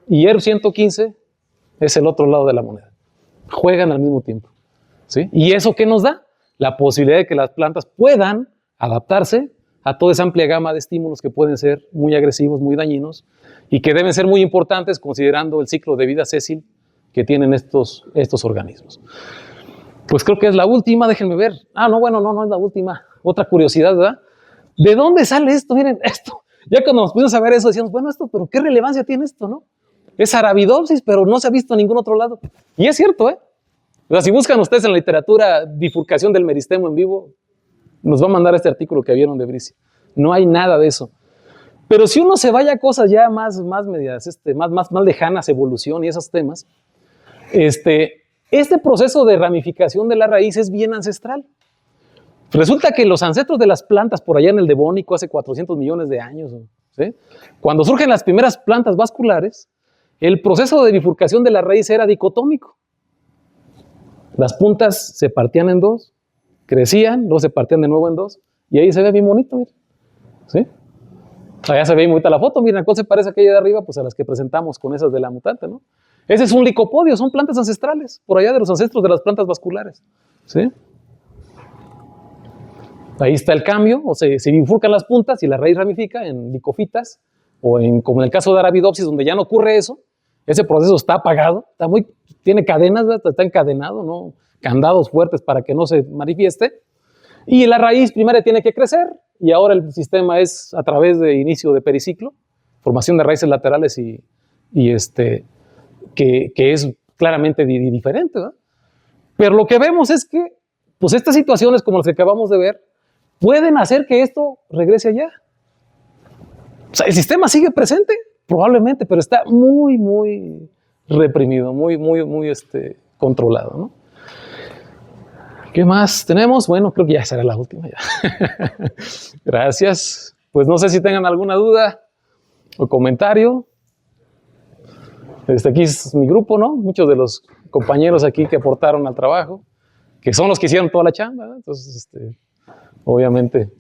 y ER115 es el otro lado de la moneda. Juegan al mismo tiempo, ¿sí? ¿Y eso qué nos da? La posibilidad de que las plantas puedan adaptarse a toda esa amplia gama de estímulos que pueden ser muy agresivos, muy dañinos y que deben ser muy importantes considerando el ciclo de vida sésil que tienen estos organismos. Pues creo que es la última, déjenme ver. No es la última. Otra curiosidad, ¿verdad? ¿De dónde sale esto? Miren, esto. Ya cuando nos pusimos a ver eso decíamos, bueno, pero ¿qué relevancia tiene esto, no? Es Arabidopsis, pero no se ha visto en ningún otro lado. Y es cierto, ¿eh? O sea, si buscan ustedes en la literatura bifurcación del meristemo en vivo, nos va a mandar este artículo que vieron de Brici. No hay nada de eso. Pero si uno se vaya a cosas ya más medias, más lejanas, evolución y esos temas, este proceso de ramificación de la raíz es bien ancestral. Resulta que los ancestros de las plantas por allá en el Devónico hace 400 millones de años, ¿sí? Cuando surgen las primeras plantas vasculares, el proceso de bifurcación de la raíz era dicotómico. Las puntas se partían en dos, crecían, luego se partían de nuevo en dos, y ahí se ve bien bonito, miren. ¿Sí? Allá se ve bien bonita la foto, miren, ¿a cuál se parece aquella de arriba? Pues a las que presentamos con esas de la mutante, ¿no? Ese es un licopodio, son plantas ancestrales, por allá de los ancestros de las plantas vasculares. ¿Sí? Ahí está el cambio, o se bifurcan las puntas y la raíz ramifica en licofitas, o como en el caso de Arabidopsis, donde ya no ocurre eso, ese proceso está apagado, tiene cadenas, ¿verdad? Está encadenado, ¿no? Candados fuertes para que no se manifieste, y la raíz primaria tiene que crecer, y ahora el sistema es a través de inicio de periciclo, formación de raíces laterales que es claramente diferente, ¿verdad? Pero lo que vemos es que, pues estas situaciones como las que acabamos de ver, pueden hacer que esto regrese allá. O sea, el sistema sigue presente, probablemente, pero está muy, muy reprimido, muy controlado, ¿no? ¿Qué más tenemos? Bueno, creo que ya será la última ya. Gracias. Pues no sé si tengan alguna duda o comentario. Aquí es mi grupo, ¿no? Muchos de los compañeros aquí que aportaron al trabajo, que son los que hicieron toda la chamba, ¿no? Entonces, obviamente,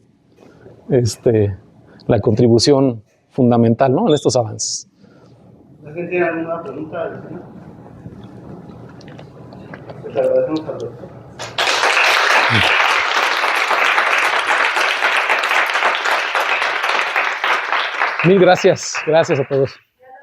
la contribución fundamental, ¿no? En estos avances. ¿Alguien tiene alguna pregunta? Les agradecemos al doctor. Mil gracias. Gracias a todos.